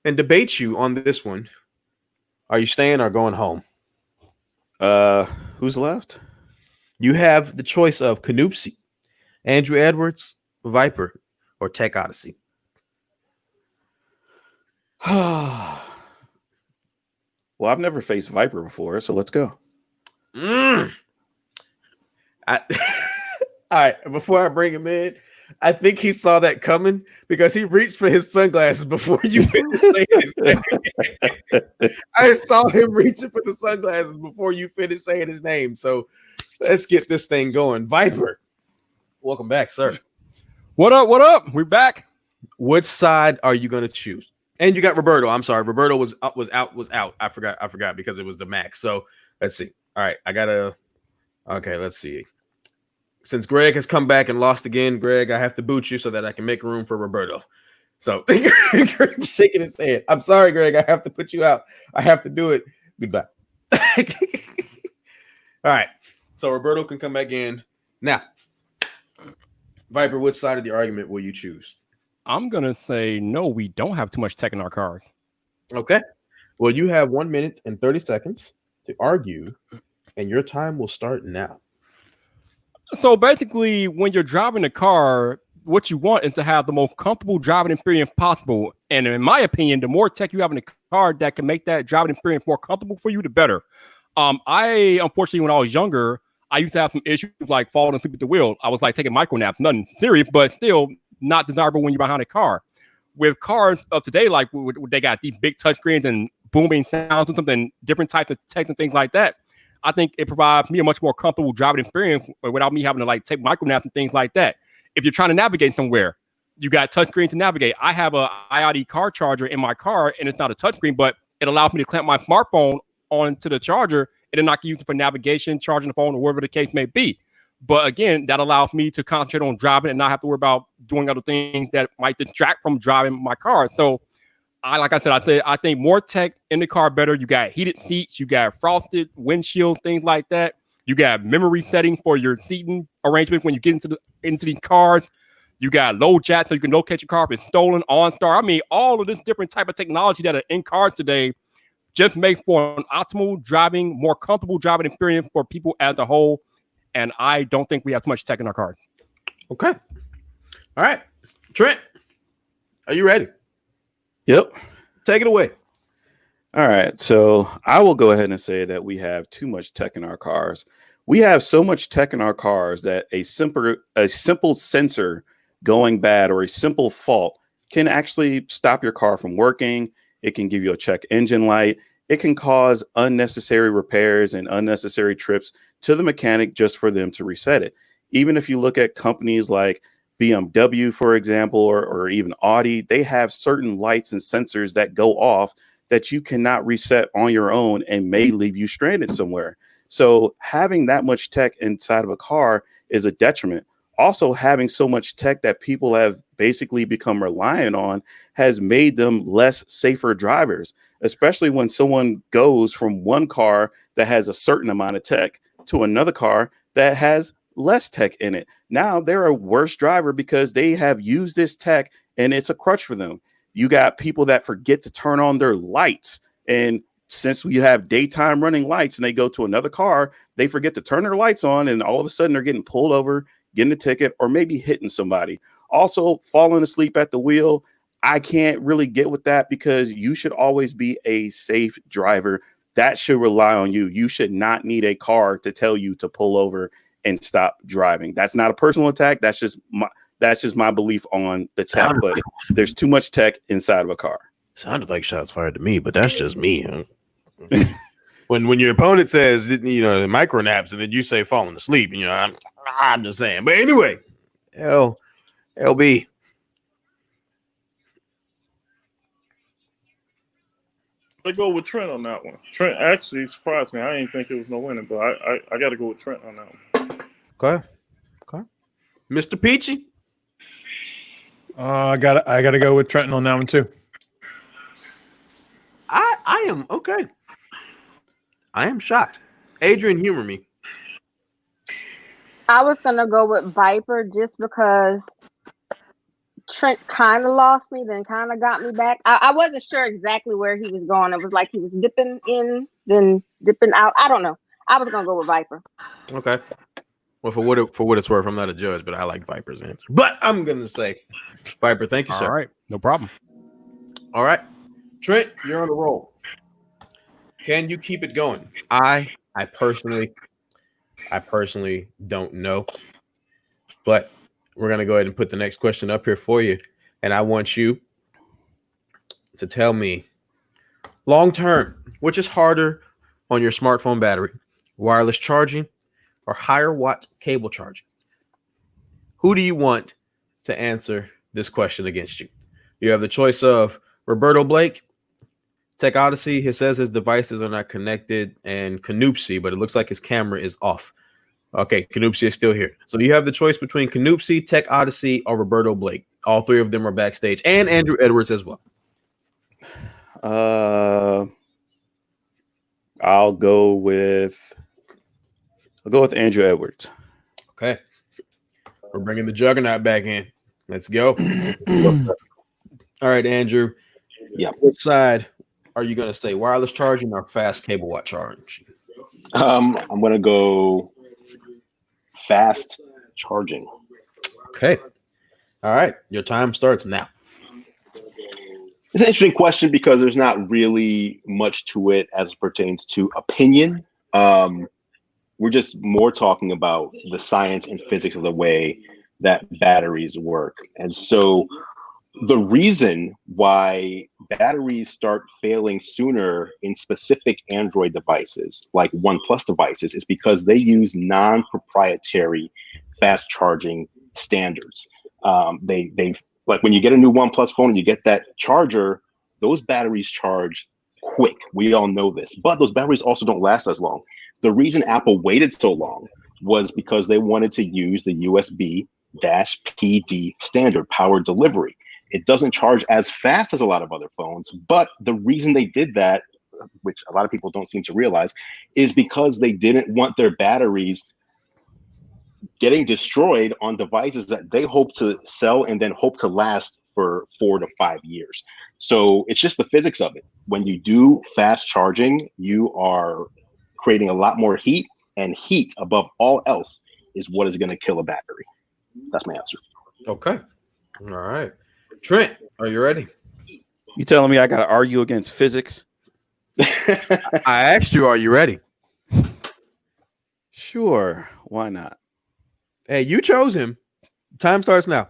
and debate you on this one? Are you staying or going home? Who's left? You have the choice of Canoopsy, Andrew Edwards, Viper, or Tech Odyssey. Well, I've never faced Viper before, so let's go. All right, before I bring him in, I think he saw that coming because he reached for his sunglasses before you finished saying his name. I saw him reaching for the sunglasses before you finished saying his name. So let's get this thing going. Viper, welcome back, sir. What up? What up? We're back. Which side are you going to choose? And you got Roberto. I'm sorry, Roberto was out. I forgot because it was the max. So let's see. All right, okay, let's see. Since Greg has come back and lost again, Greg, I have to boot you so that I can make room for Roberto. So Greg's shaking his head. I'm sorry, Greg. I have to put you out. I have to do it. Goodbye. All right. So Roberto can come back in. Now, Viper, which side of the argument will you choose? I'm going to say, no, we don't have too much tech in our cars. Okay. Well, you have 1 minute and 30 seconds to argue, and your time will start now. So basically, when you're driving a car, what you want is to have the most comfortable driving experience possible. And in my opinion, the more tech you have in the car that can make that driving experience more comfortable for you, the better. I, unfortunately, when I was younger, I used to have some issues like falling asleep at the wheel. I was like taking micro naps, nothing serious, but still not desirable when you're behind a car. With cars of today, like they got these big touchscreens and booming sounds and something different types of tech and things like that. I think it provides me a much more comfortable driving experience without me having to like take micro naps and things like that. If you're trying to navigate somewhere, you got touchscreen to navigate. I have a IoT car charger in my car, and it's not a touchscreen, but it allows me to clamp my smartphone onto the charger, and then I can use it for navigation, charging the phone, or whatever the case may be. But again, that allows me to concentrate on driving and not have to worry about doing other things that might distract from driving my car. So I think more tech in the car better. You got heated seats, you got frosted windshield, things like that. You got memory settings for your seating arrangement when you get into these cars. You got load jack so you can locate your car if it's stolen, OnStar. I mean, all of this different type of technology that are in cars today just makes for an optimal driving, more comfortable driving experience for people as a whole. And I don't think we have too much tech in our cars. Okay. All right. Trent, are you ready? Yep. Take it away. All right. So I will go ahead and say that we have too much tech in our cars. We have so much tech in our cars that a simple sensor going bad or a simple fault can actually stop your car from working. It can give you a check engine light. It can cause unnecessary repairs and unnecessary trips to the mechanic just for them to reset it. Even if you look at companies like BMW, for example, or even Audi, they have certain lights and sensors that go off that you cannot reset on your own and may leave you stranded somewhere. So having that much tech inside of a car is a detriment. Also, having so much tech that people have basically become reliant on has made them less safer drivers, especially when someone goes from one car that has a certain amount of tech to another car that has less tech in it. Now they're a worse driver because they have used this tech and it's a crutch for them. You got people that forget to turn on their lights. And since we have daytime running lights and they go to another car, they forget to turn their lights on. And all of a sudden they're getting pulled over, getting a ticket, or maybe hitting somebody. Also, falling asleep at the wheel. I can't really get with that because you should always be a safe driver. That should rely on you. You should not need a car to tell you to pull over and stop driving. That's not a personal attack. That's just my belief on the tech. But there's too much tech inside of a car. Sounded like shots fired to me, but that's just me. Huh? when your opponent says, micro naps, and then you say falling asleep, I'm just saying. But anyway, LB. I go with Trent on that one. Trent actually surprised me. I didn't think it was no winning, but I got to go with Trent on that one. Okay. Mr. Peachy. I gotta go with Trenton on that one too. I am okay. I am shocked. Adrian, humor me. I was gonna go with Viper just because Trent kind of lost me, then kind of got me back. I wasn't sure exactly where he was going. It was like he was dipping in, then dipping out. I don't know. I was gonna go with Viper. Okay. Well, for what it's worth, I'm not a judge, but I like Viper's answer. But I'm gonna say Viper. Thank you, sir. All right, no problem. All right, Trent, you're on the roll. Can you keep it going? I personally don't know, but we're going to go ahead and put the next question up here for you. And I want you to tell me long term, which is harder on your smartphone battery, wireless charging or higher watt cable charging? Who do you want to answer this question against you? You have the choice of Roberto Blake, Tech Odyssey. He says his devices are not connected, and Canoopsy, but it looks like his camera is off. Okay, Canoopsy is still here. So you have the choice between Canoopsy, Tech Odyssey, or Roberto Blake. All three of them are backstage, and Andrew Edwards as well. I'll go with Andrew Edwards. Okay. We're bringing the juggernaut back in. Let's go. All right, Andrew. Yeah. Which side are you going to say, wireless charging or fast cable watt charging? I'm going to go fast charging. Okay. All right. Your time starts now. It's an interesting question because there's not really much to it as it pertains to opinion. We're just more talking about the science and physics of the way that batteries work. And so the reason why batteries start failing sooner in specific Android devices, like OnePlus devices, is because they use non-proprietary fast charging standards. They like when you get a new OnePlus phone and you get that charger, those batteries charge quick. We all know this, but those batteries also don't last as long. The reason Apple waited so long was because they wanted to use the USB-PD standard, power delivery. It doesn't charge as fast as a lot of other phones, but the reason they did that, which a lot of people don't seem to realize, is because they didn't want their batteries getting destroyed on devices that they hope to sell and then hope to last for 4 to 5 years. So it's just the physics of it. When you do fast charging, you are creating a lot more heat, and heat above all else is what is going to kill a battery. That's my answer. Okay. All right. Trent, are you ready? You telling me I got to argue against physics? I asked you, are you ready? Sure. Why not? Hey, you chose him. Time starts now.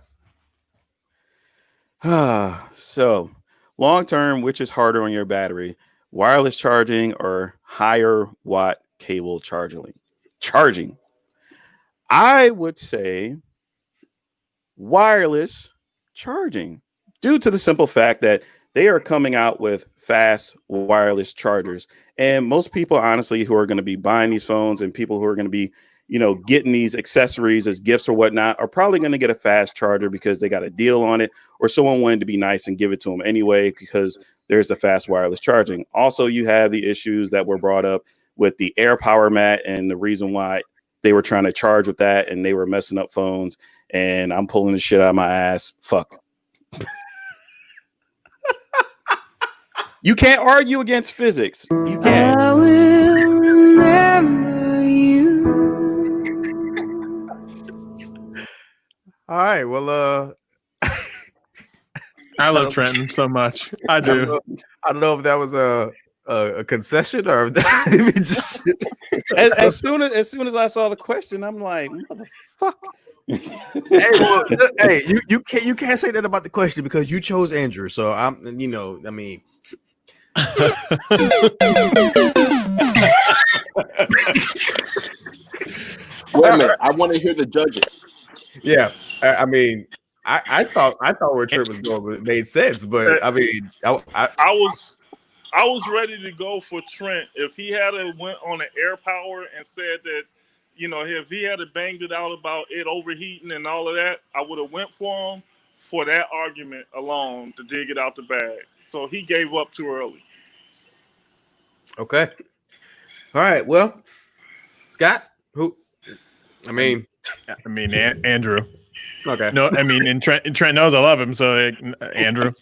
So, long term, which is harder on your battery, wireless charging or higher watt cable charging? I would say wireless charging, due to the simple fact that they are coming out with fast wireless chargers. And most people, honestly, who are going to be buying these phones and people who are going to be, getting these accessories as gifts or whatnot are probably going to get a fast charger because they got a deal on it, or someone wanted to be nice and give it to them anyway because there's a fast wireless charging. Also, you have the issues that were brought up with the Air Power Mat and the reason why they were trying to charge with that and they were messing up phones. And I'm pulling the shit out of my ass. Fuck. You can't argue against physics. You can't. I will remember you. All right. Well, I love Trenton so much. I do. I don't know if that was a concession or if that just as soon as I saw the question, I'm like, motherfucker. Hey, you can't say that about the question because you chose Andrew. So I mean. Wait a minute, I want to hear the judges. Yeah, I mean, I thought where Trent was going, it made sense, but I mean, I was ready to go for Trent if he had went on the Air Power and said that, if he had banged it out about it overheating and all of that, I would have went for him for that argument alone to dig it out the bag. So he gave up too early. Okay. All right. Well, Scott, who? I mean, Andrew. Okay. No, I mean, and Trent knows I love him, so Andrew.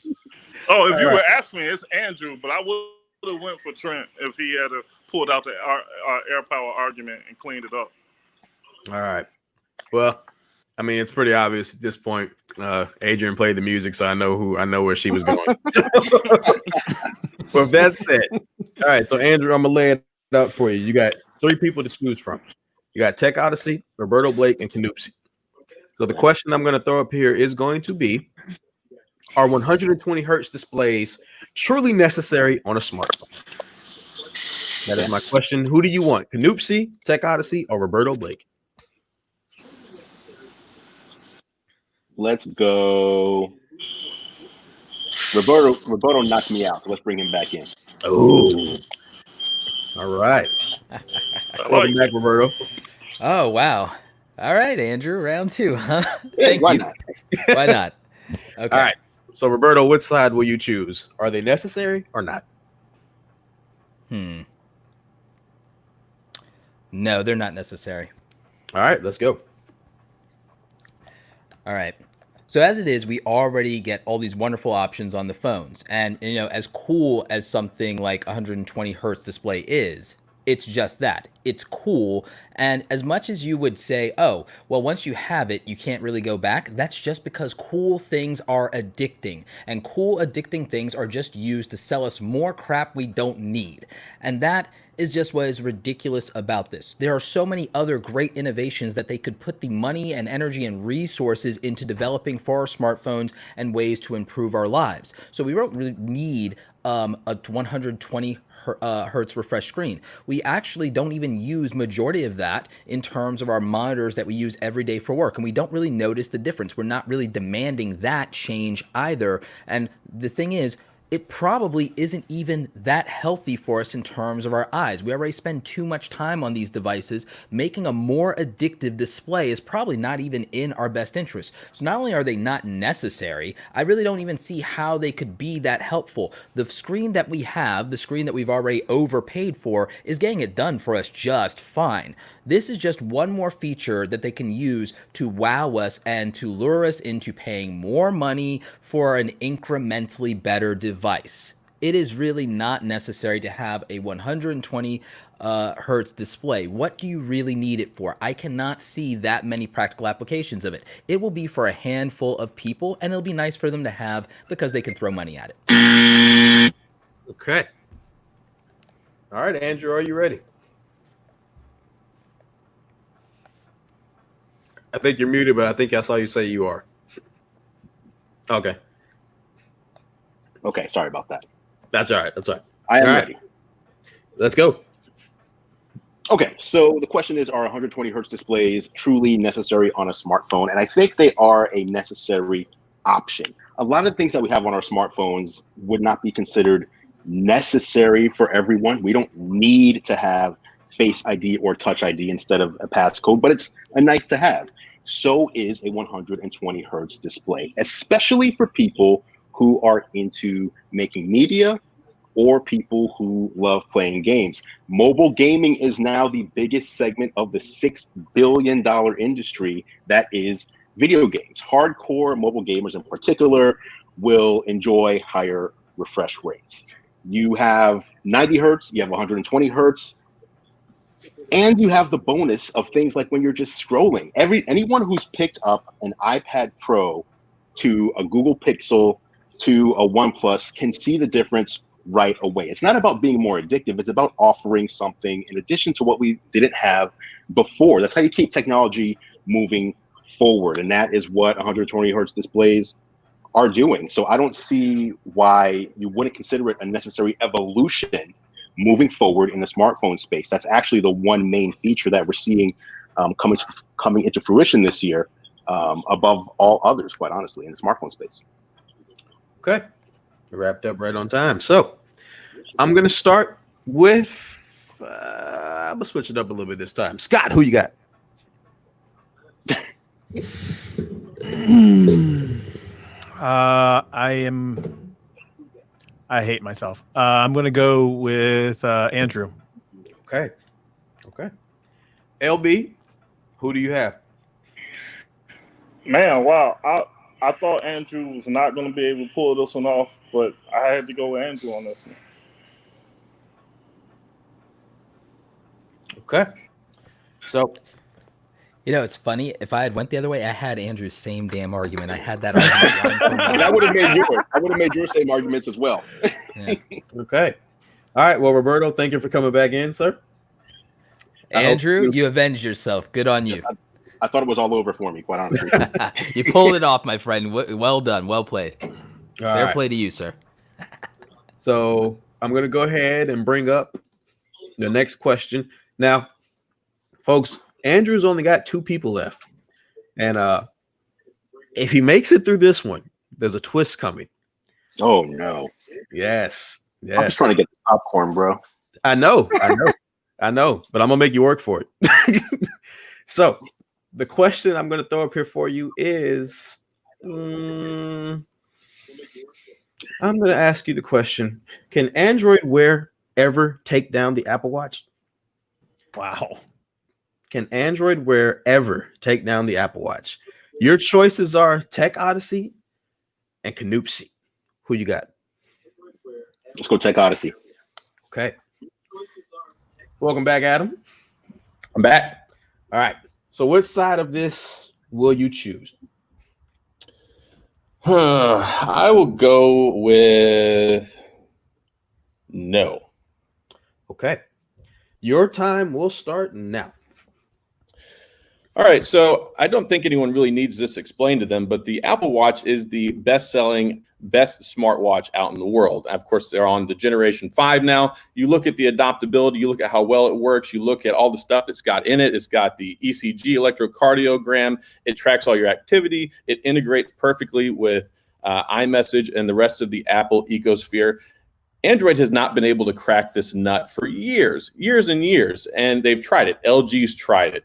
Oh, if you were asking me, it's Andrew, but I would have went for Trent if he had pulled out the Air Power argument and cleaned it up. All right. Well, I mean, it's pretty obvious at this point. Adrian played the music, so I know where she was going. Well, that's it. All right. So, Andrew, I'm gonna lay it out for you. You got 3 people to choose from. You got Tech Odyssey, Roberto Blake, and Canoopsy. So the question I'm going to throw up here is going to be, are 120 hertz displays truly necessary on a smartphone? That is my question. Who do you want? Canoopsy, Tech Odyssey, or Roberto Blake? Let's go. Roberto knocked me out. So let's bring him back in. Oh, all right. Welcome back, Roberto. Oh, wow. All right, Andrew, round 2, huh? Yeah, Thank why you. not? Why not? Okay. All right. So, Roberto, which side will you choose? Are they necessary or not? No, they're not necessary. All right, let's go. All right. So as it is, we already get all these wonderful options on the phones. And, you know, as cool as something like 120 hertz display is, it's just that. It's cool. And as much as you would say, oh, well, once you have it, you can't really go back. That's just because cool things are addicting. And cool, addicting things are just used to sell us more crap we don't need. And that is just what is ridiculous about this. There are so many other great innovations that they could put the money and energy and resources into developing for our smartphones and ways to improve our lives. So we don't really need a 120 hertz refresh screen. We actually don't even use majority of that in terms of our monitors that we use every day for work, and we don't really notice the difference. We're not really demanding that change either. And the thing is, it probably isn't even that healthy for us in terms of our eyes. We already spend too much time on these devices. Making a more addictive display is probably not even in our best interest. So not only are they not necessary, I really don't even see how they could be that helpful. The screen that we have, the screen that we've already overpaid for, is getting it done for us just fine. This is just one more feature that they can use to wow us and to lure us into paying more money for an incrementally better device. It is really not necessary to have a 120 hertz display. What do you really need it for? I cannot see that many practical applications of it. It will be for a handful of people, and it'll be nice for them to have because they can throw money at it. Okay. All right, Andrew, are you ready? I think you're muted, but I think I saw you say you are. Okay. Okay, sorry about that. That's all right. That's all right. I am All right. ready. Let's go. Okay, so the question is, are 120 hertz displays truly necessary on a smartphone? And I think they are a necessary option. A lot of things that we have on our smartphones would not be considered necessary for everyone. We don't need to have Face ID or Touch ID instead of a passcode, but it's a nice to have. So is a 120 hertz display, especially for people who are into making media or people who love playing games. Mobile gaming is now the biggest segment of the $6 billion industry that is video games. Hardcore mobile gamers in particular will enjoy higher refresh rates. You have 90 hertz, you have 120 hertz, and you have the bonus of things like when you're just scrolling. Anyone who's picked up an iPad Pro to a Google Pixel to a OnePlus can see the difference right away. It's not about being more addictive. It's about offering something in addition to what we didn't have before. That's how you keep technology moving forward. And that is what 120 hertz displays are doing. So I don't see why you wouldn't consider it a necessary evolution moving forward in the smartphone space. That's actually the one main feature that we're seeing coming into fruition this year, above all others, quite honestly, in the smartphone space. Okay. We wrapped up right on time. So I'm going to start with, I'm going to switch it up a little bit this time. Scott, who you got? I hate myself. I'm going to go with Andrew. Okay. Okay. LB, who do you have? Man, wow. I thought Andrew was not going to be able to pull this one off, but I had to go with Andrew on this one. Okay. So, you know, it's funny. If I had went the other way, I had Andrew's same damn argument. I had that argument. And I would have made yours. I would have made your same arguments as well. Yeah. Okay. All right. Well, Roberto, thank you for coming back in, sir. Andrew, you avenged yourself. Good on you. I thought it was all over for me, quite honestly. You pulled it off, my friend. Well done. Well played. Fair right. play to you, sir. So I'm going to go ahead and bring up the next question. Now, folks, Andrew's only got 2 people left. And if he makes it through this one, there's a twist coming. Oh, no. Yes. I'm just trying to get the popcorn, bro. I know. But I'm going to make you work for it. So the question I'm going to throw up here for you is, I'm going to ask you the question. Can Android Wear ever take down the Apple Watch? Wow. Can Android Wear ever take down the Apple Watch? Your choices are Tech Odyssey and Canupsi. Who you got? Let's go Tech Odyssey. Okay. Welcome back, Adam. I'm back. All right. So which side of this will you choose? I will go with no. Okay. Your time will start now. All right, so I don't think anyone really needs this explained to them, but the Apple Watch is the best-selling, best smartwatch out in the world. Of course, they're on the Generation 5 now. You look at the adaptability, you look at how well it works, you look at all the stuff that's got in it. It's got the ECG electrocardiogram. It tracks all your activity. It integrates perfectly with iMessage and the rest of the Apple ecosphere. Android has not been able to crack this nut for years and years, and they've tried it. LG's tried it.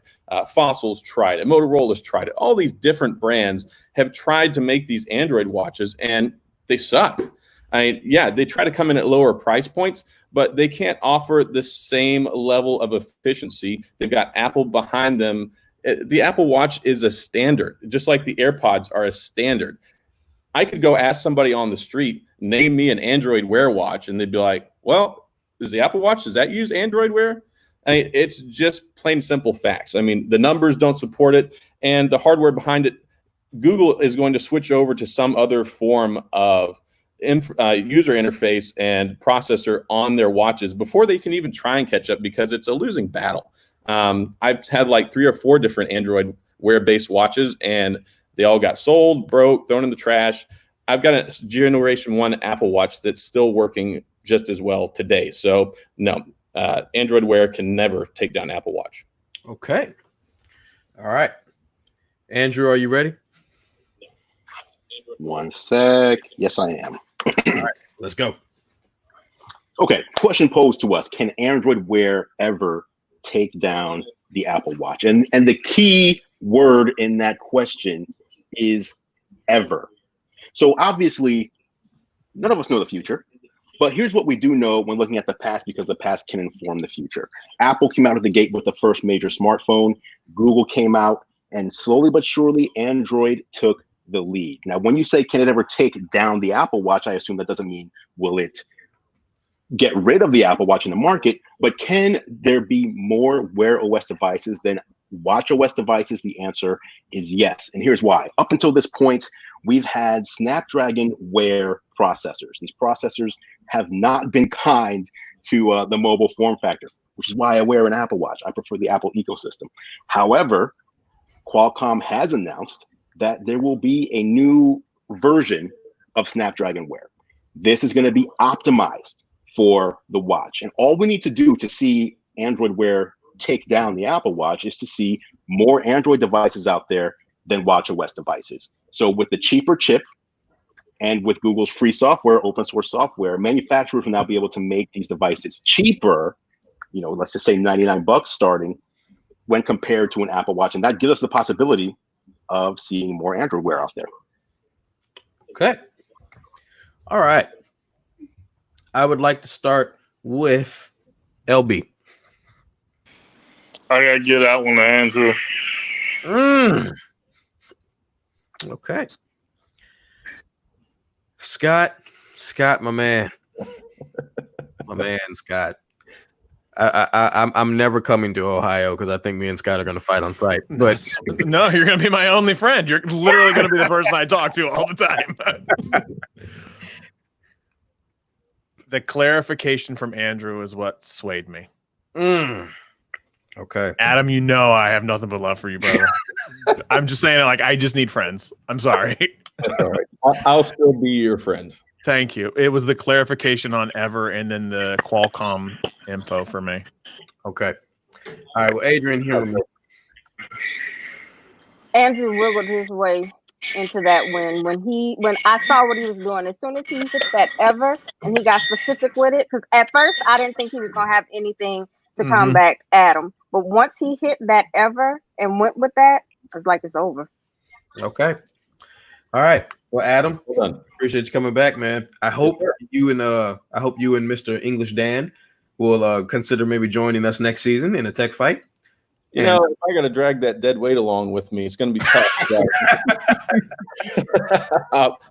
Fossil's tried it. Motorola's tried it. All these different brands have tried to make these Android watches, and they suck. I mean, yeah, they try to come in at lower price points, but they can't offer the same level of efficiency. They've got Apple behind them. The Apple Watch is a standard, just like the AirPods are a standard. I could go ask somebody on the street, name me an Android Wear watch, and they'd be like, well, is the Apple Watch, does that use Android Wear? I mean, it's just plain simple facts. I mean, the numbers don't support it, and the hardware behind it, Google is going to switch over to some other form of user interface and processor on their watches before they can even try and catch up, because it's a losing battle. I've had like 3 or 4 different Android Wear-based watches, and they all got sold, broke, thrown in the trash. I've got a Generation 1 Apple Watch that's still working just as well today. So, no, Android Wear can never take down Apple Watch. Okay. All right. Andrew, are you ready? One sec. Yes, I am. All right, let's go. Okay, question posed to us. Can Android Wear ever take down the Apple Watch? And the key word in that question is ever. So obviously, none of us know the future, but here's what we do know when looking at the past, because the past can inform the future. Apple came out of the gate with the first major smartphone. Google came out, and slowly but surely, Android took the lead. Now, when you say, can it ever take down the Apple Watch, I assume that doesn't mean will it get rid of the Apple Watch in the market, but can there be more Wear OS devices than Watch OS devices? The answer is yes. And here's why. Up until this point, we've had Snapdragon Wear processors. These processors have not been kind to the mobile form factor, which is why I wear an Apple Watch. I prefer the Apple ecosystem. However, Qualcomm has announced that there will be a new version of Snapdragon Wear. This is going to be optimized for the watch. And all we need to do to see Android Wear take down the Apple Watch is to see more Android devices out there than Watch OS devices. So with the cheaper chip and with Google's free software, open source software, manufacturers will now be able to make these devices cheaper, you know, let's just say $99 starting, when compared to an Apple Watch. And that gives us the possibility of seeing more Android Wear out there. Okay. All right. I would like to start with LB. I gotta get that one to Andrew. Okay. Scott, my man. My man, Scott. I'm never coming to Ohio because I think me and Scott are going to fight on site. But no, you're going to be my only friend. You're literally going to be the person I talk to all the time. The clarification from Andrew is what swayed me. Okay, Adam, you know I have nothing but love for you, brother. I'm just saying, like, I just need friends. I'm sorry. That's all right. I'll still be your friend. Thank you. It was the clarification on Ever and then the Qualcomm info for me. Okay. All right. Well, Adrian, here with me. Andrew wiggled his way into that win when I saw what he was doing. As soon as he hit that ever and he got specific with it, because at first I didn't think he was gonna have anything to come back at him. But once he hit that ever and went with that, I was like, it's over. Okay. All right. Well, Adam, appreciate you coming back, man. I hope you and Mr. English Dan will consider maybe joining us next season in a tech fight. You know, if I got to drag that dead weight along with me, it's going to be tough.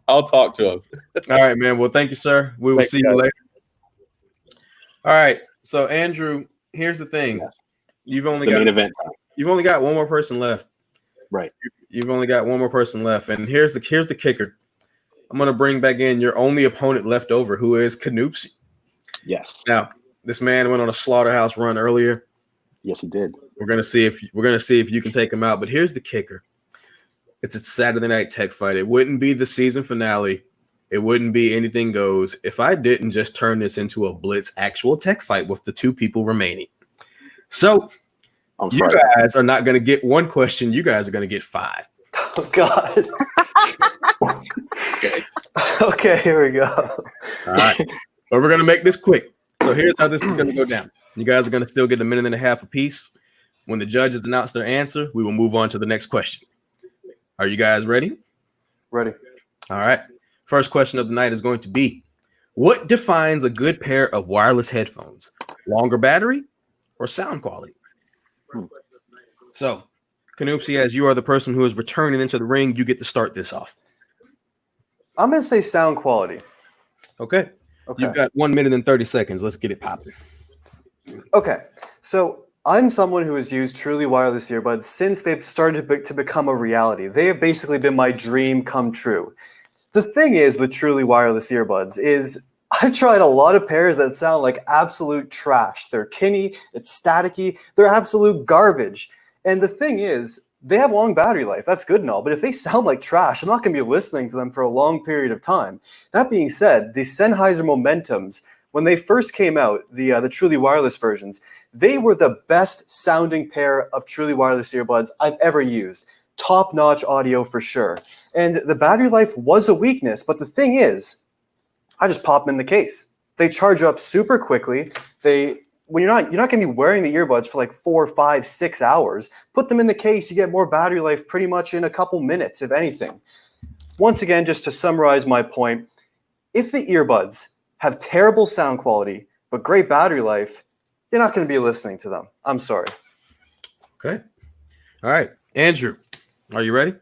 I'll talk to him. All right, man. Well, thank you, sir. We will see you later. All right. So, Andrew, here's the thing. Yes. You've only The got main event time. You've only got one more person left. Right. You've only got one more person left, and here's the kicker. I'm going to bring back in your only opponent left over, who is Canoopsy. Yes. Now, this man went on a slaughterhouse run earlier. Yes, he did. We're gonna see if you can take him out. But here's the kicker: it's a Saturday night tech fight. It wouldn't be the season finale. It wouldn't be anything goes if I didn't just turn this into a Blitz actual tech fight with the two people remaining. So you guys are not gonna get one question. You guys are gonna get 5. Oh God. Okay, here we go. All right, but we're gonna make this quick. So here's how this is gonna go down. You guys are gonna still get a minute and a half apiece. When the judges announce their answer, we will move on to the next question. Are you guys ready? Ready. All right. First question of the night is going to be, what defines a good pair of wireless headphones? Longer battery or sound quality? So, Canoopsy, as you are the person who is returning into the ring, you get to start this off. I'm going to say sound quality. Okay. You've got 1 minute and 30 seconds. Let's get it popping. Okay. So I'm someone who has used truly wireless earbuds since they've started to become a reality. They have basically been my dream come true. The thing is with truly wireless earbuds is I've tried a lot of pairs that sound like absolute trash. They're tinny, it's staticky, they're absolute garbage. And the thing is, they have long battery life. That's good and all. But if they sound like trash, I'm not going to be listening to them for a long period of time. That being said, the Sennheiser Momentums, when they first came out, the truly wireless versions, they were the best sounding pair of truly wireless earbuds I've ever used. Top-notch audio for sure. And the battery life was a weakness, but the thing is, I just pop them in the case. They charge up super quickly. When you're not going to be wearing the earbuds for like 4, 5, 6 hours. Put them in the case, you get more battery life pretty much in a couple minutes, if anything. Once again, just to summarize my point, if the earbuds have terrible sound quality but great battery life, you're not going to be listening to them. I'm sorry. Okay. All right. Andrew, are you ready?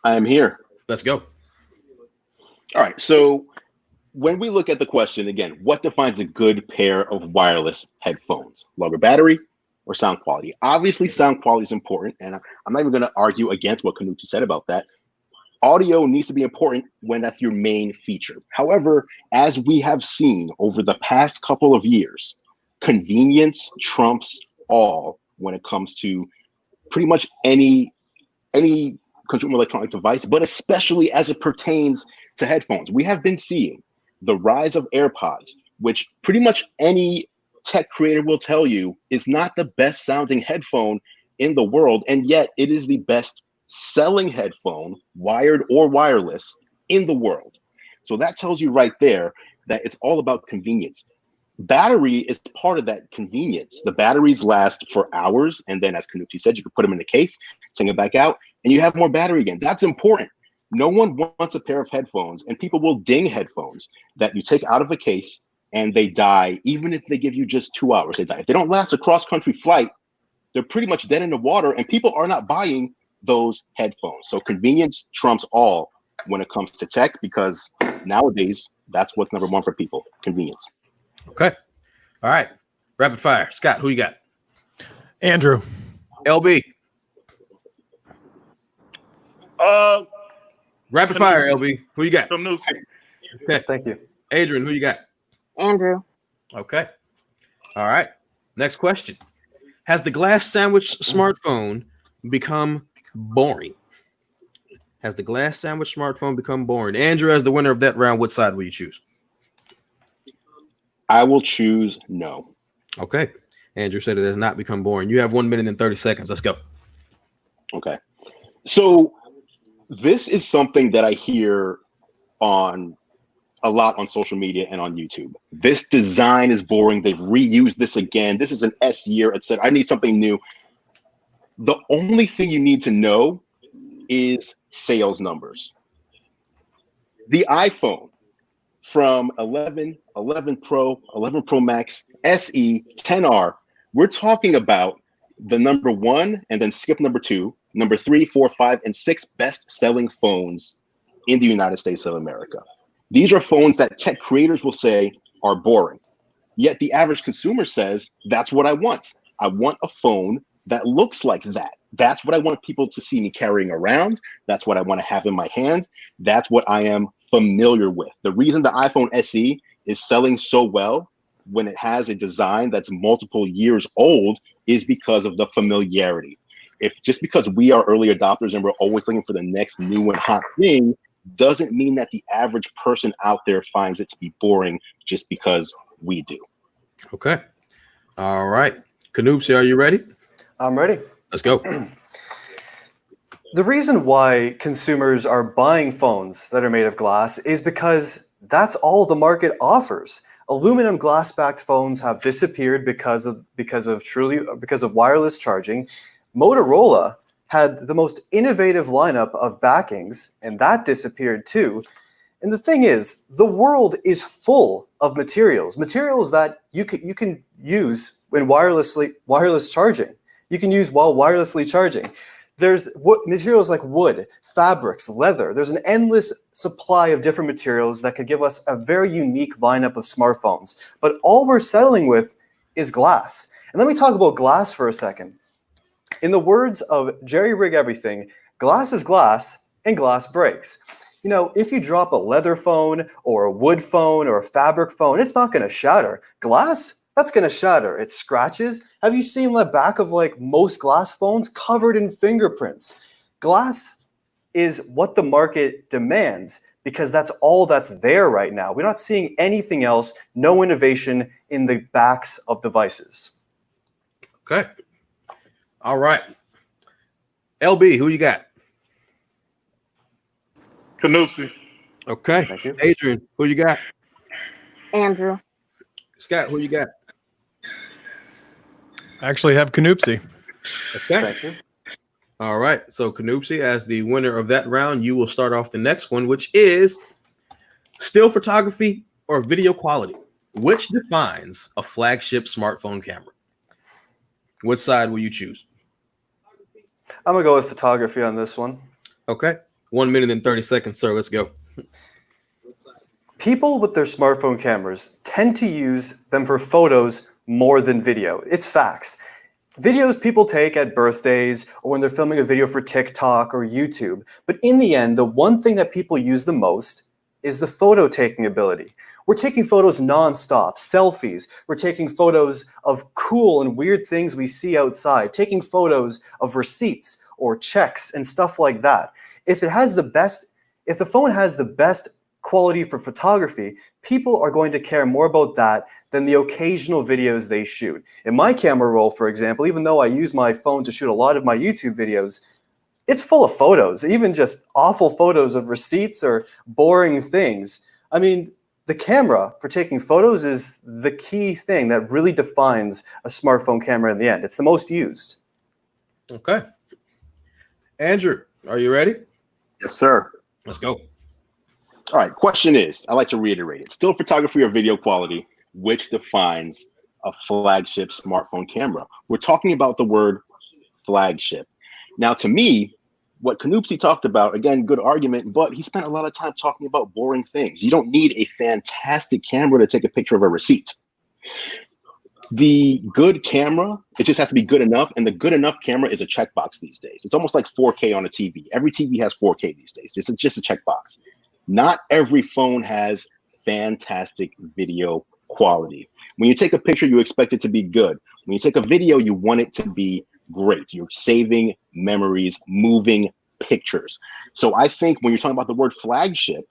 I am here. Let's go. All right. So when we look at the question again, what defines a good pair of wireless headphones? Longer battery or sound quality? Obviously, sound quality is important, and I'm not even going to argue against what Kanuchi said about that. Audio needs to be important when that's your main feature. However, as we have seen over the past couple of years, convenience trumps all when it comes to pretty much any consumer electronic device, but especially as it pertains to headphones. We have been seeing the rise of AirPods, which pretty much any tech creator will tell you is not the best sounding headphone in the world, and yet it is the best selling headphone, wired or wireless, in the world. So that tells you right there that it's all about convenience. Battery is part of that convenience. The batteries last for hours, and then as Kanuchi said, you can put them in the case, take it back out, and you have more battery again. That's important. No one wants a pair of headphones, and people will ding headphones that you take out of a case and they die, even if they give you just 2 hours, they die. If they don't last a cross-country flight, they're pretty much dead in the water, and people are not buying those headphones. So convenience trumps all when it comes to tech, because nowadays, that's what's number one for people, convenience. Okay. All right. Rapid fire. Scott, who you got? Andrew. LB. Rapid fire, LB. Who you got? Okay. Thank you. Adrian, who you got? Andrew. Okay. All right. Next question. Has the glass sandwich smartphone become boring? Has the glass sandwich smartphone become boring? Andrew, as the winner of that round, what side will you choose? I will choose no. Okay. Andrew said it has not become boring. You have 1 minute and 30 seconds. Let's go. Okay. So this is something that I hear on a lot on social media and on YouTube. This design is boring. They've reused this again. This is an S year, etc. I need something new. The only thing you need to know is sales numbers. The iPhone from 11, 11 Pro, 11 Pro Max, SE, 10R, we're talking about the number 1 and then skip number 2, number 3, 4, 5, and 6 best-selling phones in the United States of America. These are phones that tech creators will say are boring. Yet the average consumer says, that's what I want. I want a phone that looks like that. That's what I want people to see me carrying around. That's what I want to have in my hand. That's what I am familiar with. The reason the iPhone SE is selling so well when it has a design that's multiple years old is because of the familiarity. If just because we are early adopters and we're always looking for the next new and hot thing, doesn't mean that the average person out there finds it to be boring just because we do. Okay. All right. Canoopsy, are you ready? I'm ready. Let's go. The reason why consumers are buying phones that are made of glass is because that's all the market offers. Aluminum glass-backed phones have disappeared because of wireless charging. Motorola had the most innovative lineup of backings, and that disappeared too. And the thing is, the world is full of materials that you can use when wireless charging. You can use while wirelessly charging. There's materials like wood, fabrics, leather. There's an endless supply of different materials that could give us a very unique lineup of smartphones. But all we're settling with is glass. And let me talk about glass for a second. In the words of Jerry Rig Everything, glass is glass and glass breaks. You know, if you drop a leather phone or a wood phone or a fabric phone, it's not going to shatter. Glass, that's going to shatter. It scratches. Have you seen the back of like most glass phones covered in fingerprints? Glass is what the market demands because that's all that's there right now. We're not seeing anything else, no innovation in the backs of devices. Okay. All right. LB, who you got? Canoopsy. Okay. Thank you. Adrian, who you got? Andrew. Scott, who you got? I actually have Canoopsy. Okay. Thank you. All right. So Canoopsy, as the winner of that round, you will start off the next one, which is still photography or video quality. Which defines a flagship smartphone camera? What side will you choose? I'm going to go with photography on this one. Okay. 1 minute and 30 seconds, sir. Let's go. People with their smartphone cameras tend to use them for photos more than video. It's facts. Videos people take at birthdays or when they're filming a video for TikTok or YouTube. But in the end, the one thing that people use the most is the photo taking ability. We're taking photos nonstop, selfies. We're taking photos of cool and weird things we see outside, taking photos of receipts or checks and stuff like that. If the phone has the best quality for photography, people are going to care more about that than the occasional videos they shoot. In my camera roll, for example, even though I use my phone to shoot a lot of my YouTube videos, it's full of photos, even just awful photos of receipts or boring things. I mean, the camera for taking photos is the key thing that really defines a smartphone camera in the end. It's the most used. Okay. Andrew, are you ready? Yes, sir. Let's go. All right. Question is, I like to reiterate it. Still photography or video quality, which defines a flagship smartphone camera? We're talking about the word flagship. Now, to me, what Canoopsy talked about, again, good argument, but he spent a lot of time talking about boring things. You don't need a fantastic camera to take a picture of a receipt. The good camera, it just has to be good enough, and the good enough camera is a checkbox these days. It's almost like 4K on a TV. Every TV has 4K these days. It's just a checkbox. Not every phone has fantastic video quality. When you take a picture, you expect it to be good. When you take a video, you want it to be great. You're saving memories, moving pictures. So I think when you're talking about the word flagship,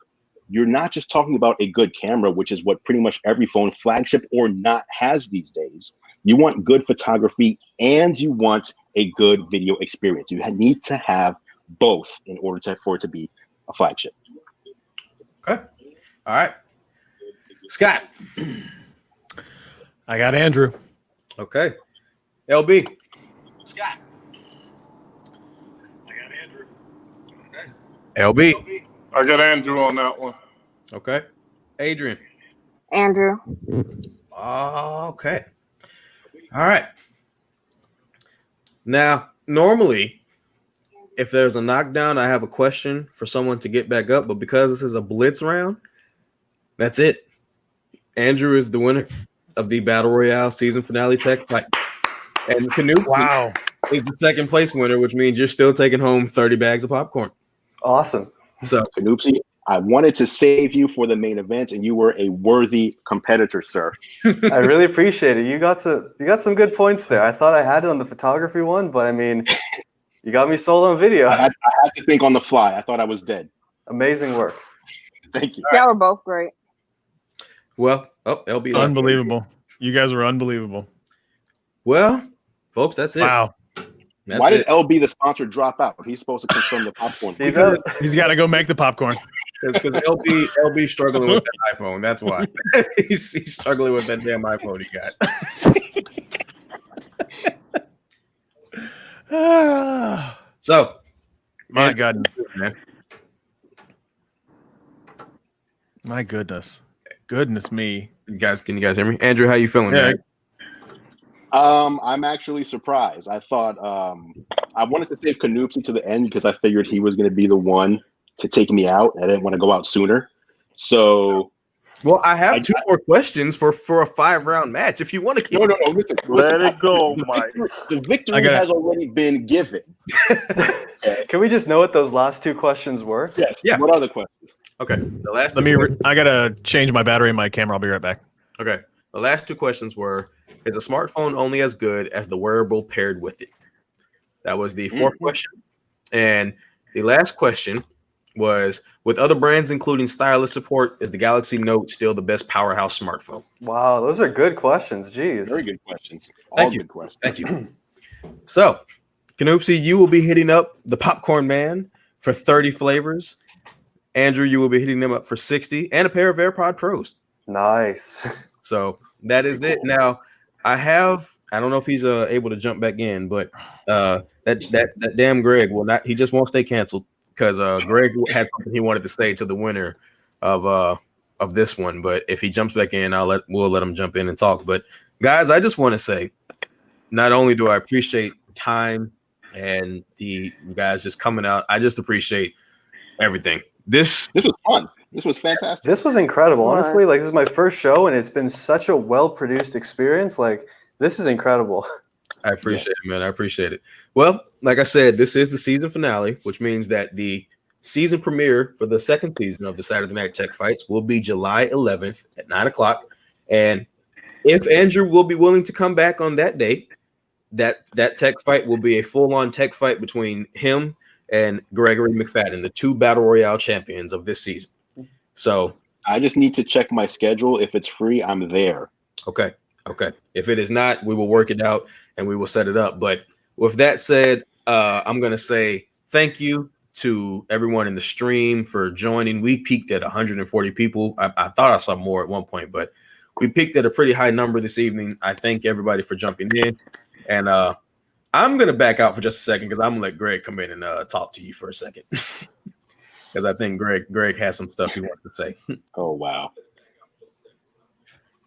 you're not just talking about a good camera, which is what pretty much every phone, flagship or not, has these days. You want good photography and you want a good video experience. You need to have both in order for it to be a flagship. Okay. All right. Scott. I got Andrew. Okay. LB. Scott. I got Andrew. Okay. LB. I got Andrew on that one. Okay. Adrian. Andrew. Okay. All right. Now, normally, if there's a knockdown, I have a question for someone to get back up. But because this is a blitz round, that's it. Andrew is the winner of the Battle Royale season finale tech fight. And Canute is the second place winner, which means you're still taking home 30 bags of popcorn. Awesome. So, Canute, I wanted to save you for the main event, and you were a worthy competitor, sir. I really appreciate it. You got some good points there. I thought I had it on the photography one, but I mean, you got me sold on video. I had to think on the fly. I thought I was dead. Amazing work. Thank you. Y'all were both great. Well, LB. Unbelievable. You guys were unbelievable. Well, folks, that's it. Wow. Why did LB, the sponsor, drop out? He's supposed to confirm the popcorn. He's got to go make the popcorn. Because LB struggling with that iPhone. That's why. he's struggling with that damn iPhone he got. So, my goodness, man. My goodness me. Can you guys hear me? Andrew, how you feeling? Yeah. Man? I'm actually surprised. I thought I wanted to save Canute to the end because I figured he was going to be the one to take me out. I didn't want to go out sooner. So, well, I have two more questions for a 5-round match. If you want to keep no. Listen, Let it go, Mike. The victory has already been given. Can we just know what those last two questions were? Yes. Yeah. What are the questions? Okay. The last. I gotta change my battery in my camera. I'll be right back. Okay. The last two questions were: is a smartphone only as good as the wearable paired with it? That was the fourth question. And the last question was: with other brands including stylus support, is the Galaxy Note still the best powerhouse smartphone? Wow, those are good questions. Jeez. Very good questions. Thank you. Good questions. Thank you. So, Canute, you will be hitting up the Popcorn Man for 30 flavors. Andrew, you will be hitting them up for 60 and a pair of AirPod Pros. Nice. So that is it. Now, I don't know if he's able to jump back in, but that damn Greg will not. He just won't stay canceled because Greg had something he wanted to say to the winner of this one. But if he jumps back in, we'll let him jump in and talk. But guys, I just want to say, not only do I appreciate time and you guys just coming out, I just appreciate everything. This was fun. This was fantastic. This was incredible. Honestly, like this is my first show, and it's been such a well-produced experience. Like this is incredible. I appreciate it, man. I appreciate it. Well, like I said, this is the season finale, which means that the season premiere for the second season of the Saturday Night Tech Fights will be July 11th at 9:00. And if Andrew will be willing to come back on that date, that tech fight will be a full-on tech fight between him and Gregory McFadden, the two Battle Royale champions of this season. So I just need to check my schedule. If it's free, I'm there. Okay. If it is not, we will work it out and we will set it up. But with that said, I'm going to say thank you to everyone in the stream for joining. We peaked at 140 people. I thought I saw more at one point, but we peaked at a pretty high number this evening. I thank everybody for jumping in. And I'm going to back out for just a second because I'm going to let Greg come in and talk to you for a second. Because I think Greg has some stuff he wants to say. Oh, wow.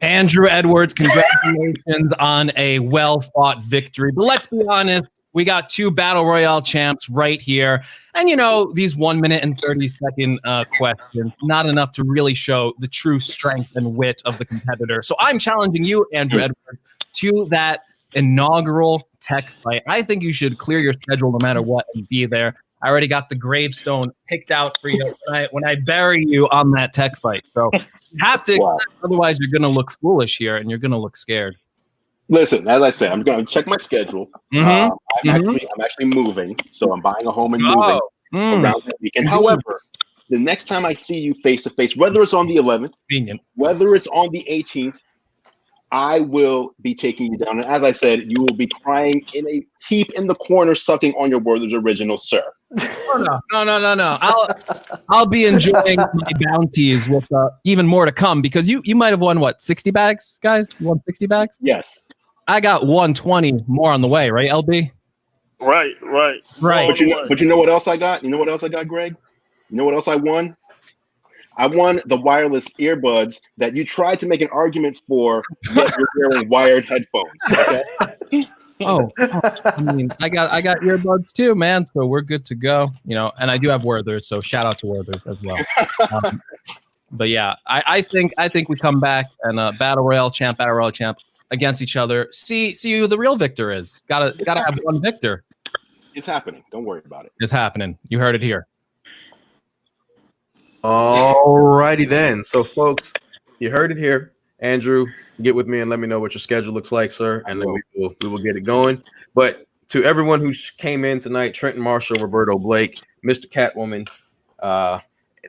Andrew Edwards, congratulations on a well-fought victory. But let's be honest, we got two Battle Royale champs right here. And, these 1 minute and 30-second questions, not enough to really show the true strength and wit of the competitor. So I'm challenging you, Andrew Edwards, to that inaugural tech fight. I think you should clear your schedule no matter what and be there. I already got the gravestone picked out for you when I bury you on that tech fight. So you have to, otherwise you're going to look foolish here and you're going to look scared. Listen, as I said, I'm going to check my schedule. I'm actually moving, so I'm buying a home and moving around that weekend. However, the next time I see you face to face, whether it's on the 11th, whether it's on the 18th, I will be taking you down. And as I said, you will be crying in a heap in the corner, sucking on your Werther's Original, sir. No. I'll be enjoying my bounties with even more to come, because you might have won what, 60 bags, guys? You won 60 bags? Yes. I got 120 more on the way, right, LB? Right. But you know what else I got? You know what else I got, Greg? You know what else I won? I won the wireless earbuds that you tried to make an argument for, yet you're wearing wired headphones. Okay? I mean, I got earbuds too, man. So we're good to go. You know, and I do have Werther's, so shout out to Werther's as well. But yeah, I think we come back and battle royale champ against each other. See who the real victor is. Gotta have one victor. It's happening. Don't worry about it. It's happening. You heard it here. Alrighty then. So, folks, you heard it here. Andrew, get with me and let me know what your schedule looks like, sir, and then we will get it going. But to everyone who came in tonight, Trenton Marshall, Roberto Blake, Mr. Catwoman,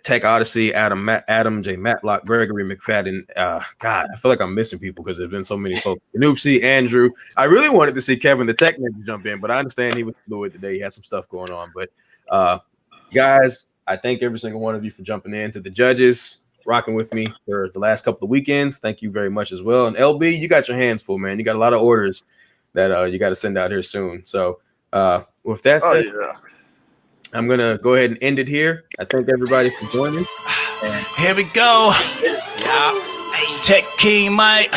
Tech Odyssey, Adam J. Matlock, Gregory McFadden. God, I feel like I'm missing people because there's been so many folks. Noopsy, Andrew. I really wanted to see Kevin the Tech Ninja jump in, but I understand he was fluid today. He had some stuff going on. But guys, I thank every single one of you for jumping in. To the judges, rocking with me for the last couple of weekends, thank you very much as well. And LB, you got your hands full, man. You got a lot of orders that you got to send out here soon. So with that said, I'm going to go ahead and end it here. I thank everybody for joining. Here we go. Yeah. Tech King, Mike.